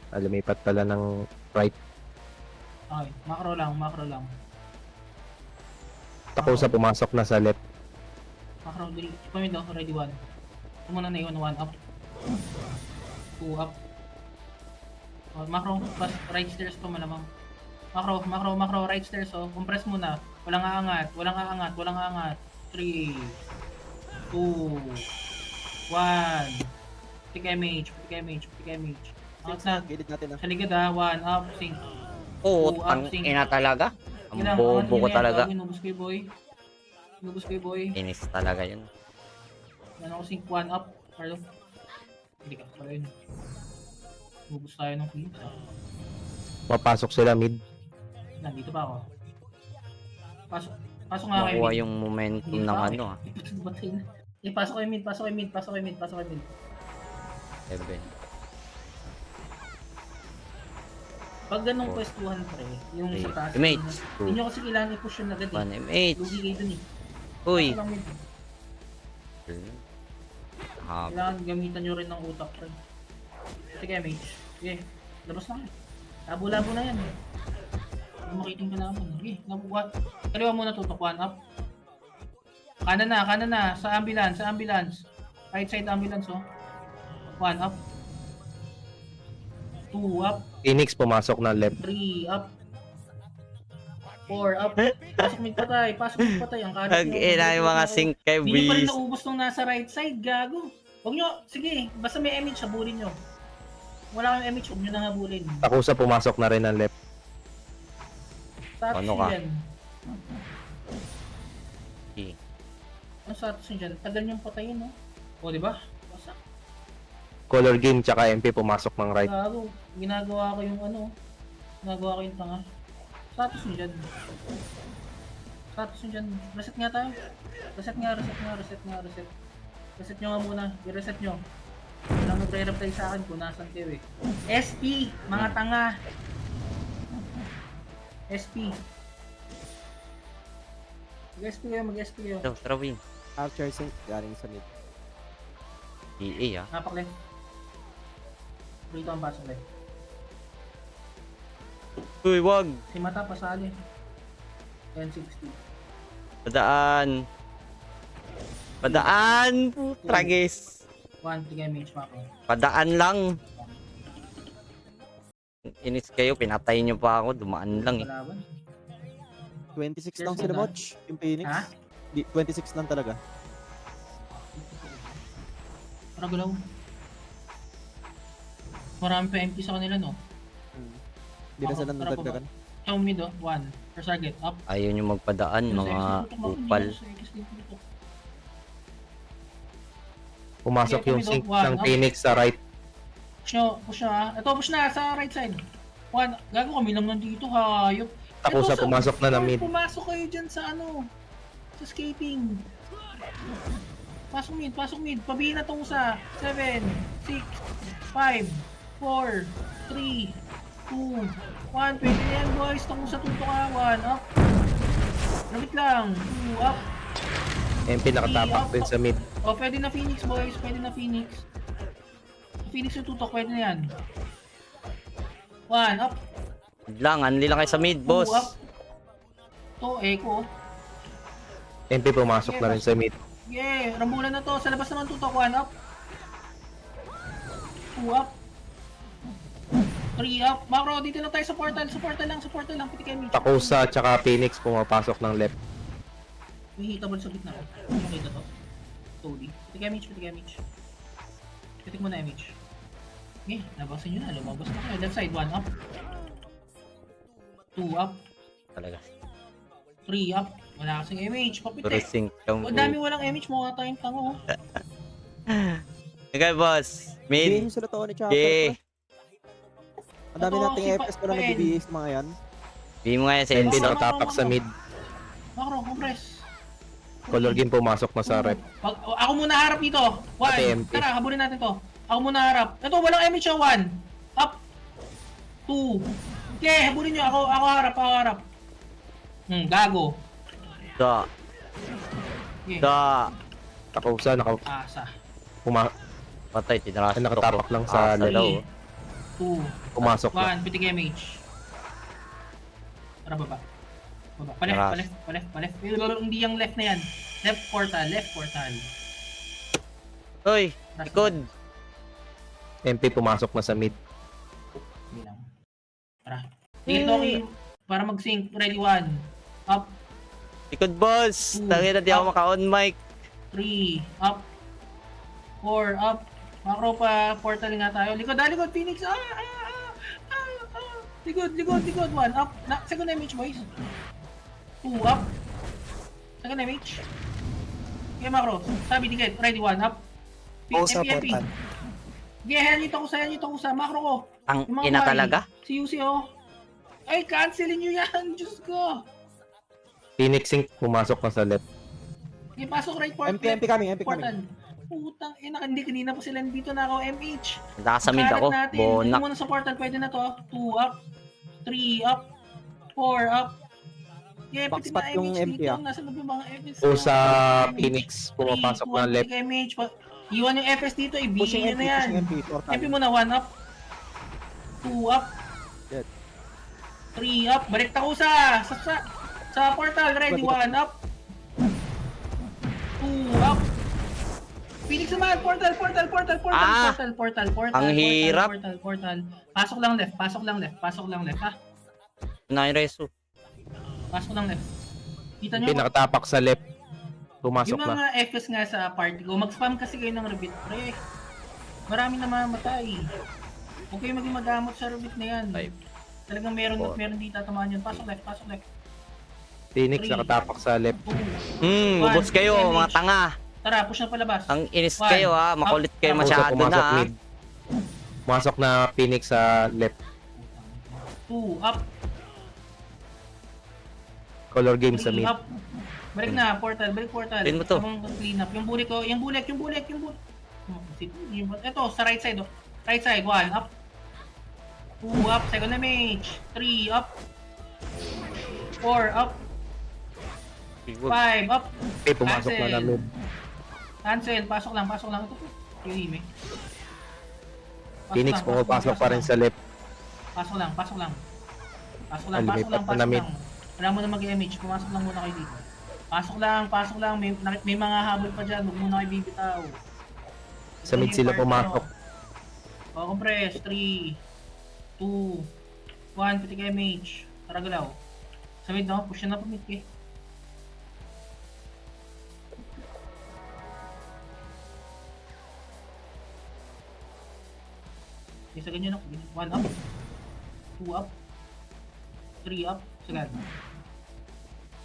Lumipat pala ng right. Okay. Macro lang. Macro lang. Takusa pumasok na sa left. Macro. Dali. Pamid no. Ready 1. Ito muna na yun. 1 up. 2 up. Oh, macro. Pas right stairs to malamang. Macro. Macro. Macro. Right stairs. Oh. Compress muna. Walang aangat. Walang aangat. Walang aangat. 3. 2. 1. Pick MH. Pick MH. Pick MH. Out na. Gilid natin ah. Sa ligad ha. 1 up. Sync. Oo, Oo, tang upsing. ina talaga. Ang Kailangan, bobo ko yun yan, talaga. gawin, inubos ko yung boy. Inubos ko yung boy. Inis talaga yun. Yan ako sync 1 up. Carlo. Hindi ka. Pala yun. Inubos tayo ng Phoenix. Mapasok sila mid. Nandito pa ako. Pasok. Pasok nga kayo Makuha mid. yung momentum Hindi ng pa ako ano ah. Batay na. Pasok kayo mid. Pasok kayo mid. Pasok kayo mid. Pasok kayo mid. 7. Pag ganong pwestuhan pre, yung sa taas. Image. Hindi nyo kasi kailangan i-push yun agad eh. 1 MH. Lugi kayo dun eh. Uy. Pasok lang mid. Ah, Kailangan gamitan nyo rin ng utak pre. Sige mage. Sige. Labas na kayo. Labo-labo na yan. Hindi makiting ka naman. Sige. Nabuhat. Kaliwa muna tutok 1 up. Kanan na. Sa ambulance. Sa ambulance. Right side ambulance oh. 1 up. 2 up. Phoenix pumasok na left. 3 up. 4 up. Pasok mid patay. Pasok mid patay. Ang kanan Pag ina yung mga sync kayo, Hindi nyo pa rin bis. naubos nung nasa right side. Gago. Huwag nyo. Sige. Basta may MH. Habulin nyo. Wala kayong MH. Huwag nyo nang habulin. Takusa pumasok na rin ng left. Status Ano nyo ka? dyan. Ano status nyo dyan? Tagal nyo patayin no? O diba? Basta. Color game tsaka MP pumasok ng right. Gago. Ginagawa ko yung ano. Ginagawa ko yung tanga. Status nyo dyan. Status nyo dyan. Reset nga tayo. Reset. Reset nyo nga muna. I-reset nyo. Walang nagre-reply sa akin kung nasan kayo eh. SP! Mga tanga! SP. Mag-SP kayo, mag-SP kayo. Ito, Trawin. Archer sync galing sa mid. EA ah. Napak left. Dito ang pasok left. Uy, wag. Si Mata pasali. 1060. Padaan. Padaan. Tragis. 1 3 mage mako. Padaan lang. Inis kayo, pinatay nyo pa ako. Dumaan lang eh. Kalaban. 26 lang Yes, sila madam. Moch. Yung Phoenix. Ha? 26 lang talaga. Para gulaw. Marami pa MP sa kanila no. Hindi na sila Tara, nadagdagan. Chow mid oh. 1. First target. Up. Ayaw nyo magpadaan, mga kupal. Pumasok Okay, yung kami sync doon. ng One, Phoenix sa right. Push na ah. Ito, push na sa right side. 1. Gago kami lang nandito, hayop. Takusa Ito, pumasok na ng mid. Pumasok kayo dyan sa ano. Sa skating. Pasok mid. Pabihin na tong sa 7, 6, 5, 4, 3, 2, 1, pwede na yan boys. Tungkol sa tutok ka. 1, up. Labit lang. 2, up. MP nakatapak din sa mid. O, pwede na Phoenix boys. Pwede na Phoenix. Phoenix yung tutok. Pwede na yan. 1, up. Lang, anli lang kayo sa mid, 2, up. boss. To, echo. MP pumasok na rin sa mid. Yeah, rambulan na to. Sa labas naman tutok. 1, up. 2, up. 3, up. Macro, dito lang tayo sa portal. Sa portal lang. Pati kayo, Mitch. Takusa tsaka Phoenix pumapasok ng left. May hitable sa gitna ko. Ano kita to? Todi. Pati kayo, Mitch. Pitik mo na, Mitch. Okay, nabasin nyo na. Lumabas na kayo. Left side, 1, up. 2, up. Talaga. 3, up. Wala kasing MH. Papitik. Turising lang. O, dami walang MH. Mukha tayong tango. Okay, boss. Hindi Mid. sila to ni Chopper. Okay. pre. Ang dami Ito, nating si FS ko na Paen. nagbibihis sa mga yan. Bigyan mo nga yan sa MP NC. nakatapak sa mid. Macro, compress. Color game pumasok na sa rep. Ako muna harap dito. Pati 1. MP. Tara, habulin natin to. Ako muna harap. Ito, walang MH 1. Up. 2. Okay, habulin nyo. Ako harap. Gago. Da. Okay. Da. Takusa Asa. Patay, tinarasan Nakatapak lang sa lalaw. 2. pumasok na. 1. Pitik MH. Tara, baba. Taras. Paleft. Hindi yung left na yan. Left portal. Hoy, likod. MP pumasok na sa mid. Hindi lang. Tara. Sige, Toki. Para mag-sync. Ready, 1. Up. Likod, boss. Tangin na di ako maka-on mic. 3. Up. 4. Up. Macro pa. Portal nga tayo. Likod, Phoenix. Likod. 1. Up. Second MH, boys. 2. Up. Second MH. Okay, Macro. Sabi, dikit. Ready, 1. Up. Oo sa MP. portal. Yeah, nito ko sa macro ko. Ang Yung mga ina Y. talaga. Si UC, oh. Ay, cancelin nyo yan. Diyos ko. Phoenix Sync pumasok na sa left. Okay, pasok right portal. MP coming. Portal. Putang ina, hindi kanina pa sila dito na ako MH. Nasa mid ako. Natin. Bonak. Muna sa portal, pwede na to. 2 up, 3 up, 4 up. Yeah, pati Backspot na yung MH MP, dito. ah. Nasa loob yung mga FS. O sa Phoenix pumapasok na left. MH. Iwan yung FS dito, Pushing ibigay nyo MP, na yan. pushing MP. Portal. MP muna, 1 up, 2 up, Dead. 3 up. Balik ako sa portal. Ready, 1 up, 2 up. Phoenix naman, portal. Ah! Portal. Ang hirap. Portal. Pasok lang left, ha? Naireso. Pasok lang left. Kita nyo, MP nakatapak sa left. Pumasok yung na. mga FS nga sa party ko, mag-spam kasi kayo ng rebit, pre. Marami na mamamatay. Huwag kayo maging magamot sa rebit na yan. Five. Talagang meron di tatamaan yan. Pasok left. Phoenix 3. nakatapak sa left. 2. Ubos kayo, mga tanga. Tara, push na palabas. Ang inis One. kayo ha. Makulit kayo Up. masyado Pumasok na. mid. Pumasok na Phoenix sa left. 2 up, Color game sa 3 mid. up. Balik na, portal. Pin mo to. Habang clean up. Yung bulik. Ito, sa right side, oh. Right side, 1 up. 2 up, second damage. 3 up. 4 up. 5 up. MP pumasok na na mid. Cancel, pasok lang. Ito po. Yung email. Phoenix pumapasok pa rin sa left. Pasok lang. Lumipat pa na mid. Wala mo na mag-MH. Pumasok lang muna kayo dito. Pasok lang. May mga habol pa dyan. Huwag muna kayo bibitaw. Sa mid sila pumasok. Compress. 3, 2, 1. Pitik MH. Tara galaw. Sa mid, no? Push na po mid, eh. Okay, sa ganyan, no? 1 up. 2 up. 3 up. Sagad.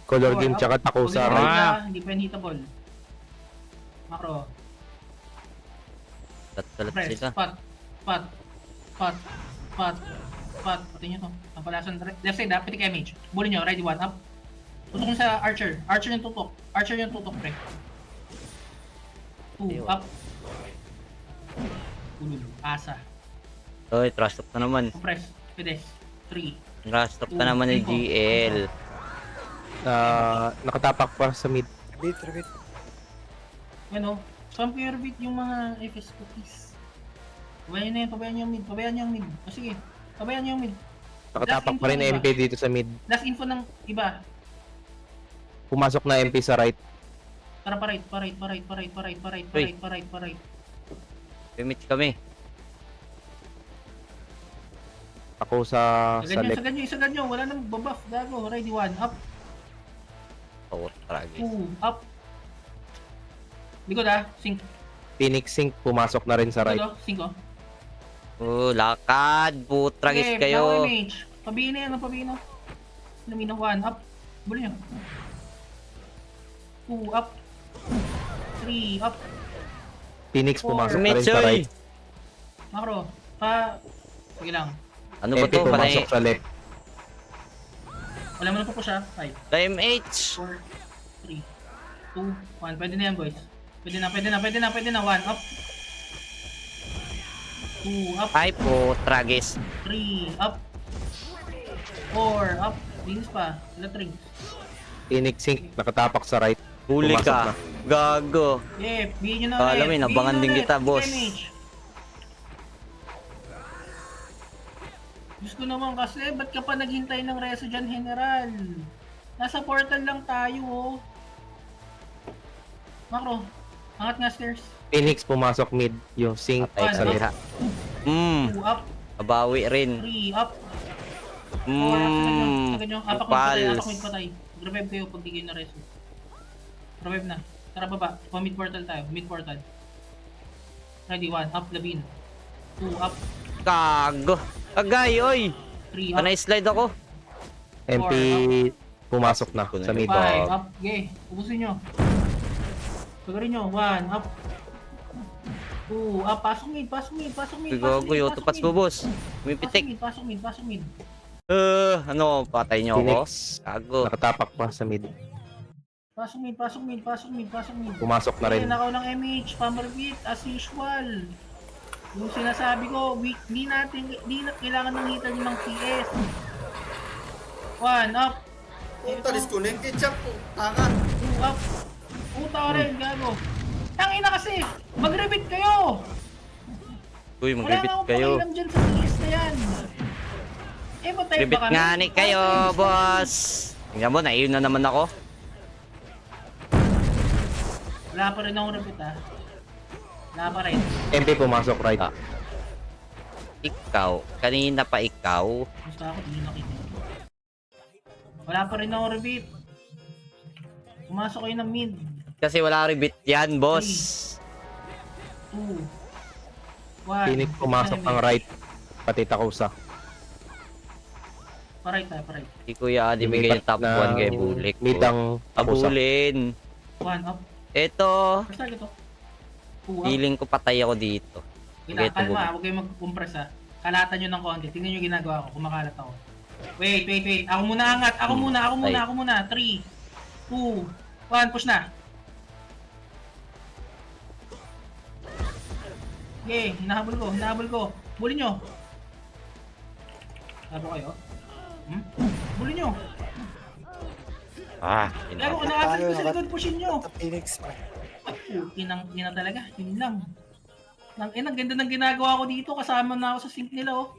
Color game tsaka takusa Huwag right. na, hindi pa yan hitable. Macro. Talat Press. sila. Pat. Pati nyo to. Ang palasan. Left side, pitik MH. Bulin nyo, ready, 1 up. Tutok nyo sa Archer. Archer yung tutok, pre. 2 up. Ulul. Asa. Hoy, trust up na naman. Compress. Pedes. 3, Last stop ka naman ni GL. Nakatapak pa sa mid. Repeat. Ano? Spam ko yung repeat yung mga FS cookies. Pabayaan na yun, pabayaan yung mid, pabayaan yung mid. O sige, pabayaan yung mid. Nakatapak pa rin MP dito sa mid. Last info ng iba. Pumasok na MP sa right. Tara, pa right. Limit kami. Ako sa left. Sagad nyo. Wala nang babuff. Gago. Ready, 1. Up. Oh, tragis. 2. Up. Likod ah. Sync. Phoenix Sync pumasok na rin sa right. Likod oh. Sync oh. Lakad. Putragis kayo. Damage. Pabihin na yan. Pabihin na. Lumino 1. Up. Buli nyo. 2. Up. 3. Up. Phoenix pumasok na Limit, rin sa soy. right. Macro. Sige lang. Ano ba MP to? pumasok sa left. Wala mo na po siya. 5. Time H. 4. 3. 2. 1. Pwede na yan boys. Pwede na. 1. Up. 2. Up. Ay po, tragis. 3. Up. 4. Up. Linis pa. Electric. Phoenix Sync nakatapak sa right. Huli Pumasok ka. na. Gago. Yeah, bigyan nyo na Kala mo, ulit. inabangan Bigyan din nyo kita, ulit. boss. Damage. Diyos ko naman kasi, ba't ka pa naghintay ng reso dyan, General? Nasa portal lang tayo, oh. Macro, angat nga stairs. Phoenix pumasok mid. Yung Sync Patay sa ka left. diha. 2 up, Kabawi rin. 3 up, 4 up. Sagad nyo. Apak Pals. mid patay. Revive kayo pag di kayo na reso. Revive na. Tara baba. Mid portal tayo. Mid portal. Ready, 1 up, Labin. 2 up, Gago. Agay, oy. 3 up, Panay slide ako. MP pumasok na sa mid. 5 up. Okay, ubusin nyo. Pagarin nyo. 1 up. 2 up. Pasok mid. Gago, yung tupas mo, boss. May pitik. Pasok mid. Ano, patay niyo ako? Phoenix Gago. nakatapak pa sa mid. Pasok mid. Pumasok na rin. Ayun, nakaw ng MH. Pamarvit as usual. Yung sinasabi ko, di na kailangan ng hitan nyo ng CS. 1 up. Puta, disconnected siya po. Tanga. 2 up. Puta ka rin, gago. Tangina kasi, mag-repeat kayo. Uy, Wala mag-repeat nga akong kayo. pakialam dyan sa CS na yan. Patay Repeat pa kami. nga ni kayo, boss. Tingnan mo, naiyon na naman ako. Wala pa rin akong repeat ah. Wala pa rin. MP pumasok right. Ah. Ikaw, kanina pa ikaw. Gusto ako, hindi nakita. Wala pa rin akong repeat. Pumasok kayo ng mid. Kasi wala repeat yan, boss. 2. 1. Phoenix pumasok ng right. Pati Takusa. Pa-right tayo, pa-right. Si Kuya Adi may ganyan top 1 kay Bulik. Mid ang Takusa. Abulin. 1 up. Ito, First target to. 2 up. feeling ko patay ako dito. Kita, Get to kalma, huwag kayong mag-compress ha. Kalatan nyo ng konti. Tingnan nyo yung ginagawa ko. Kumakalat ako. Wait. Ako muna angat. Ako muna. 3, 2, 1. Push na. Okay, hinahabol ko. Bulin nyo. Sabi kayo. Bulin nyo. Pero kung nakasal ko sa likod, pushin nyo. Sa Phoenix. Ina talaga. Yun lang. Ang ganda ng ginagawa ko dito. Kasama na ako sa sync nila oh.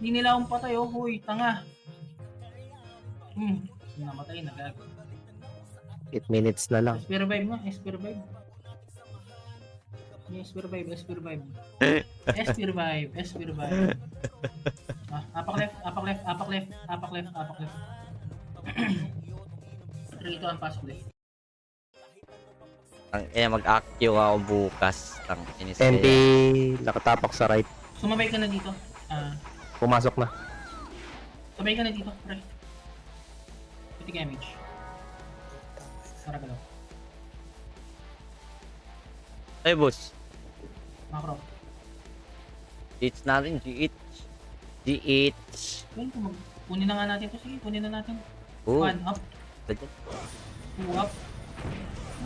Hindi nila akong patay oh. Huy, tanga. Namatay na gago. 8 minutes na lang. SP revive nga. SP revive. SP revive. Apak left. 3 ito ang pasok left. Mag-actio ako bukas. Inis MP kaya. nakatapak sa right. Sumabay ka na dito. Pumasok na. Sabay ka na dito, pre. Piti damage. Para galaw. Ay, boss. Macro. G8 natin, G8. G8. Well, kunin na nga natin to. Sige, kunin na natin. Oh. 1 up, 2 up,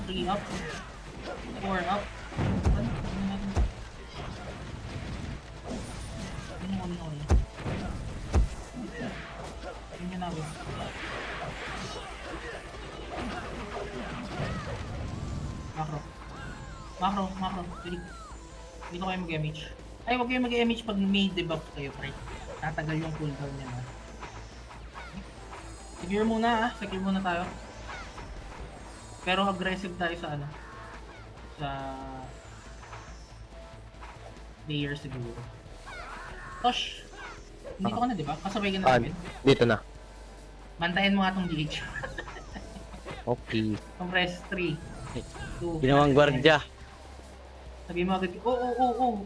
3 up, 4 up. Kunin natin. Kunin. namin. Macro. Dito kayo mag-MH. Ay, huwag kayo mag-MH pag may debuff kayo, pre. Tatagal yung cooldown niya na. Secure muna tayo. Pero aggressive tayo sa ano. Sa layer siguro. Tosh! Dito ka na, di ba? Kasabay ka na namin. Dito na. Mantayin mo nga tong DH. Okay. Compress 3, 2, Ginawang gwardya. Sabi mo agad, oh.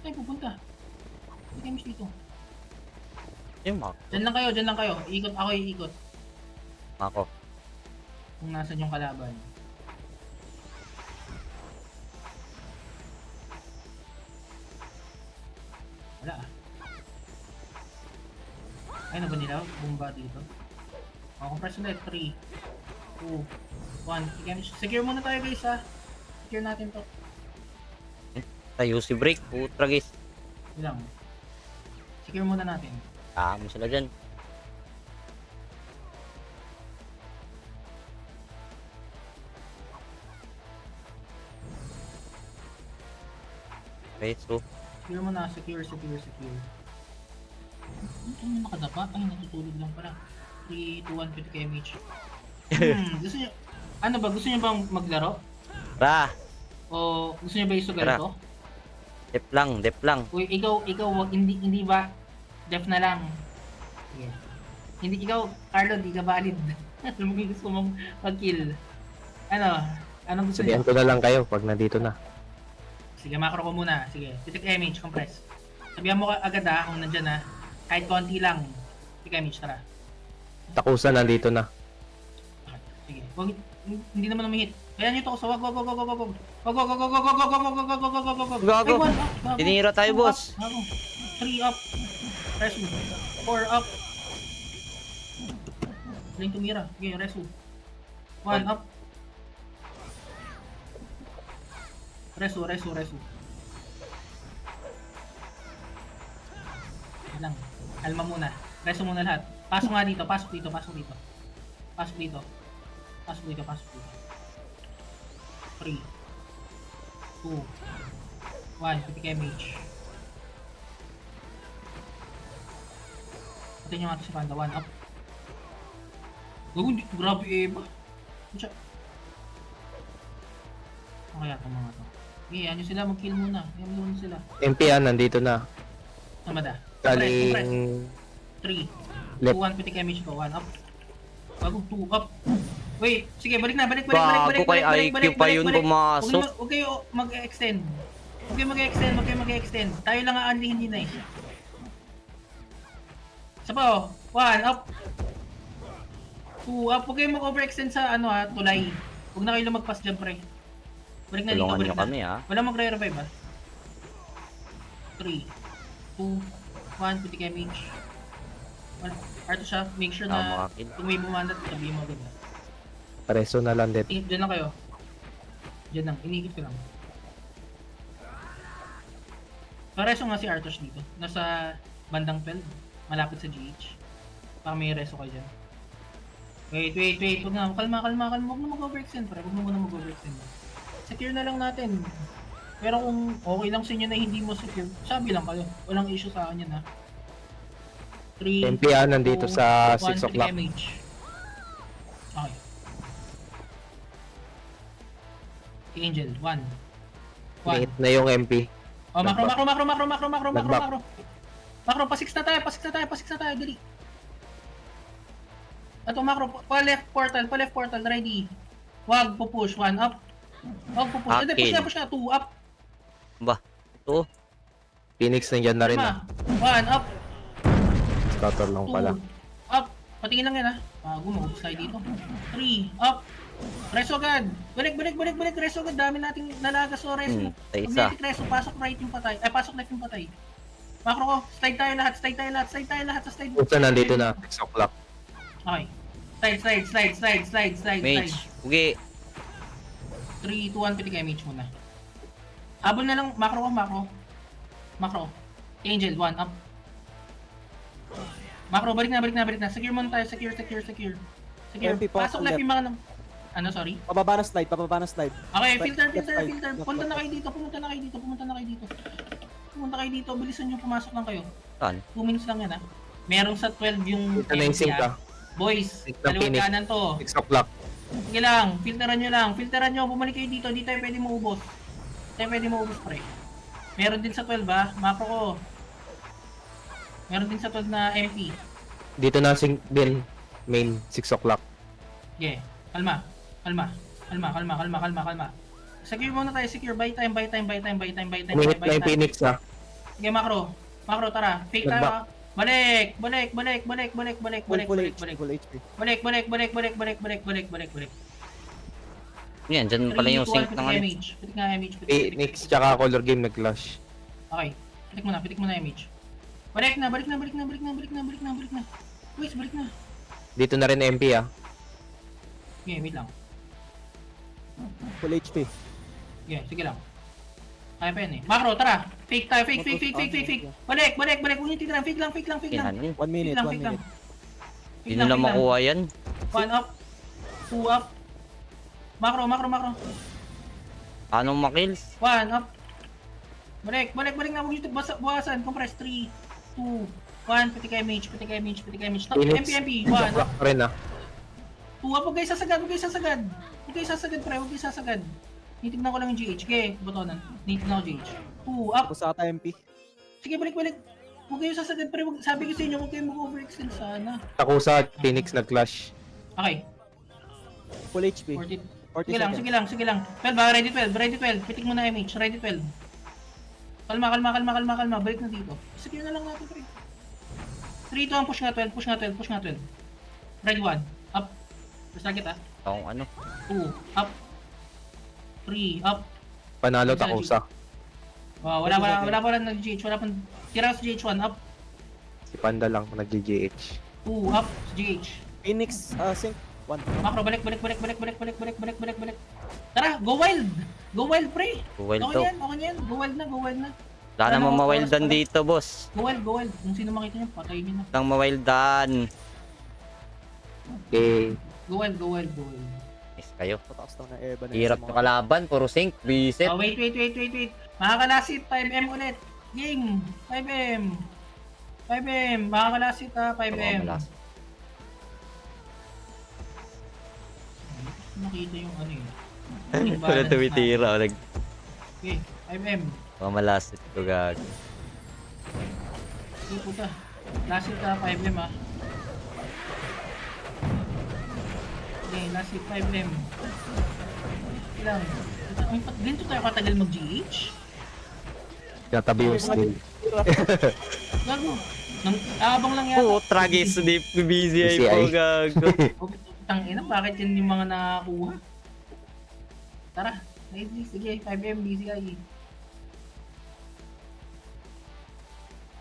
Saan pupunta? Hindi kayo dito. Yung Mako. Diyan lang kayo. Ikot, ako iikot. Mako. Kung nasan yung kalaban. Wala ah. Ay, na ba nila? Bumba dito. Compress ulit. 3, 2, 1. Secure muna tayo guys ha. Secure natin to. Tayo si break. Putra guys. Ilang. Secure muna natin. Tama sila dyan. Okay, so Secure muna. Secure. Ano nakadapa? Ay, natutulog lang pala. 3, 2, 1, 50 kmh. Gusto niyo, ano ba? Gusto niyo bang maglaro? Ra. O gusto niyo ba isugal Tara. to? Dep lang. Uy, ikaw, wag, hindi ba? Def na lang. Yeah. Hindi, ikaw, Carlo, di ka valid. Alam mo kung gusto mong mag-kill. Anong gusto niyo? Sabihan ko na lang kayo pag nandito na. Sige, macro ko muna. Sige, titik image, compress. Sabihan mo agad ha, kung nandyan ha. Kahit konti lang. Titik image, tara. Takusan nandito na. Okay, sige. Wag, hindi naman umihit. Kaya nyo to, so wag. Go. Gago. Tinira tayo, boss. 3 up. Resu. 4 up. Galing tumira. Okay, resu. 1 up. Resu. Lang. Kalma muna. Resu muna lahat. Pasok nga dito. Pasok dito. 3, 2, 1, pitik image. Pati nyo nga ito si Panda, 1 up. Grabe Eva. Ano kaya ito mga to? Okay, ano sila, mag-kill muna. Yan sila. MP nandito na. Namada. Galing 3, 2, left. 1, pitik image ko, 1 up. Bago, 2 up. Wait, sige, balik. Bago kay IQ pa yun pumasok. Huwag kayo mag-extend. Tayo lang ang hindi na eh. Isa pa oh. 1 up. 2 up. Huwag kayo mag-overextend sa tulay. Huwag na kayo lumagpas dyan, pre. Balik na dito, Tulungan balik nyo na. kami ha. Wala magre-revive ha. 3, 2, 1, pitik image. Arto siya, make sure na Tama, kill. kung may bumandat, sabihin mo agad. Pareso na lang dito. Diyan lang kayo. Diyan lang, iniikot ko lang. Pareso nga si Artosh dito. Nasa bandang 12, malapit sa GH. Baka may reso kayo dyan. Wait. Huwag na, kalma. Huwag na mag-overextend, pre. Huwag na muna mag-overextend. Secure na lang natin. Pero kung okay lang sa inyo na hindi mo secure, sabi lang kayo. Walang issue sa akin yan ha. 3, MP nandito sa 1, 6 o'clock. MH. Okay. Angel, 1. Hit na yung MP. Oh, macro. Nag-back. Macro, pa 6 na tayo, dali. Ito, macro, pa left portal, ready. Wag po push, 1 up. Wag po push. Hindi, push na, 2 up. Ba? Ito. Phoenix nandyan na rin. 1 up, Scatter lang 2 pala. up. Patingin lang yan ha. Gumagos tayo dito. 3 up. Reso agad. Balik, reso agad. Dami nating nalagas o reso. Sa isa. Pag reso, pasok right yung patay. Pasok left yung patay. Macro ko, slide tayo lahat sa slide. Takusan nandito na 6 o'clock. Okay. Slide. Mage. Ugi. 3, 2, 1, pitik image muna. Habol na lang, macro. Angel, 1 up. Macro, balik na. Secure muna tayo, secure. Secure. MP, Pasok on left left. yung mga... Ano, sorry? Pababa na slide, pababa na slide. Okay, Left, filter. left side. Punta na kayo dito. Pumunta kayo dito. Bilisan nyo, pumasok lang kayo. Saan? 2 minutes lang yan, ha? Merong sa 12 yung... Dito na yung sync ah. Boys, Sync ng dalawang Phoenix. kanan to. 6 o'clock. Sige lang, filteran nyo, bumalik kayo dito, di tayo pwede maubos. Pre. Meron din sa 12 ha, macro ko. Meron din sa 12 na MP. Dito na sync din. Main 6 o'clock. Sige, kalma. Secure muna tayo, secure, buy time. Minute na yung Phoenix ha. Sige, macro, tara, fake tayo ha. Balik. Full HP. Balik. Yan, dyan pala yung sync ng ano. Pitik nga MH. Phoenix tsaka color game nag-clash. Okay, pitik mo na MH. Balik na. Boys, balik na. Dito na rin MP ha. Okay, wait lang. Full HP. Okay, sige lang. Kaya pa yan eh. Macro, tara. Fake tayo, fake. Balik. Huwag niyo titira, fake lang. Yan, 1 minute, 1 minute. hindi nila makuha yan. 1 up. 2 up. Macro. Anong makills? 1 up. Balik na. Huwag niyo buwasan. Compress. 3, 2, 1. Pitik MH. MP. 1 up. O'clock pa rin ha. 2 up. Huwag kayo sasagad. Pre. Nitignan ko lang yung GH. Okay, botonan. Nitignan ko GH. 2 up. Tapos ata MP. Sige, balik. Huwag kayo sasagad, pre. Sabi ko sa inyo, huwag kayo mag-overextend sana. Takusa, Phoenix nag-clash. Okay, Full HP. 40. 40 Sige seconds. lang. 12, ready 12. Pitik mo na MH, ready 12. Kalma. Balik na dito. Sige na lang natin, pre. 3, 2, push nga 12. Ready 1. Up. First target, Ang ano. 2, up. 3, up. Panalo Takusa. Wow, wala pa lang nag-GH. Wala pang tira sa GH 1, up. Si Panda lang nag-GH. 2, up. Sa GH. Phoenix, sync. 1. Macro, balik. Tara, go wild, pre. Go wild Okay daw. yan. Go wild na. Wala namang Oras mawildan pala. dito, boss. Go wild. Kung sino makita nyo, patayin nyo na. Walang mawildan. Okay. Go wild. Miss kayo. Pataas lang ng Evan. Hirap yung kalaban. Puro sync. Visit. Oh, wait. Makakalasit, 5M ulit. Ging, 5M. Makakalasit ha, 5M. Nakita yung ano yun. Yung Wala balance tumitira. na. Nag Okay, 5M. mamalasit ko gag. Okay, puta. Lasit ha, 5M ha. Okay, lasit 5M. Ilang. Ganito tayo katagal mag-GH? Tinatabi yung skill. Gago. Abang lang yata. Oo, tragis. Di busy po gag. Tangina, bakit yan yung mga nakakuha? Tara, sige, 5M, BCI.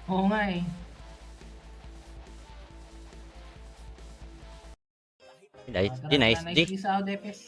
Oo nga eh. Nice. Tara, Nice. nice. Peace out, FS.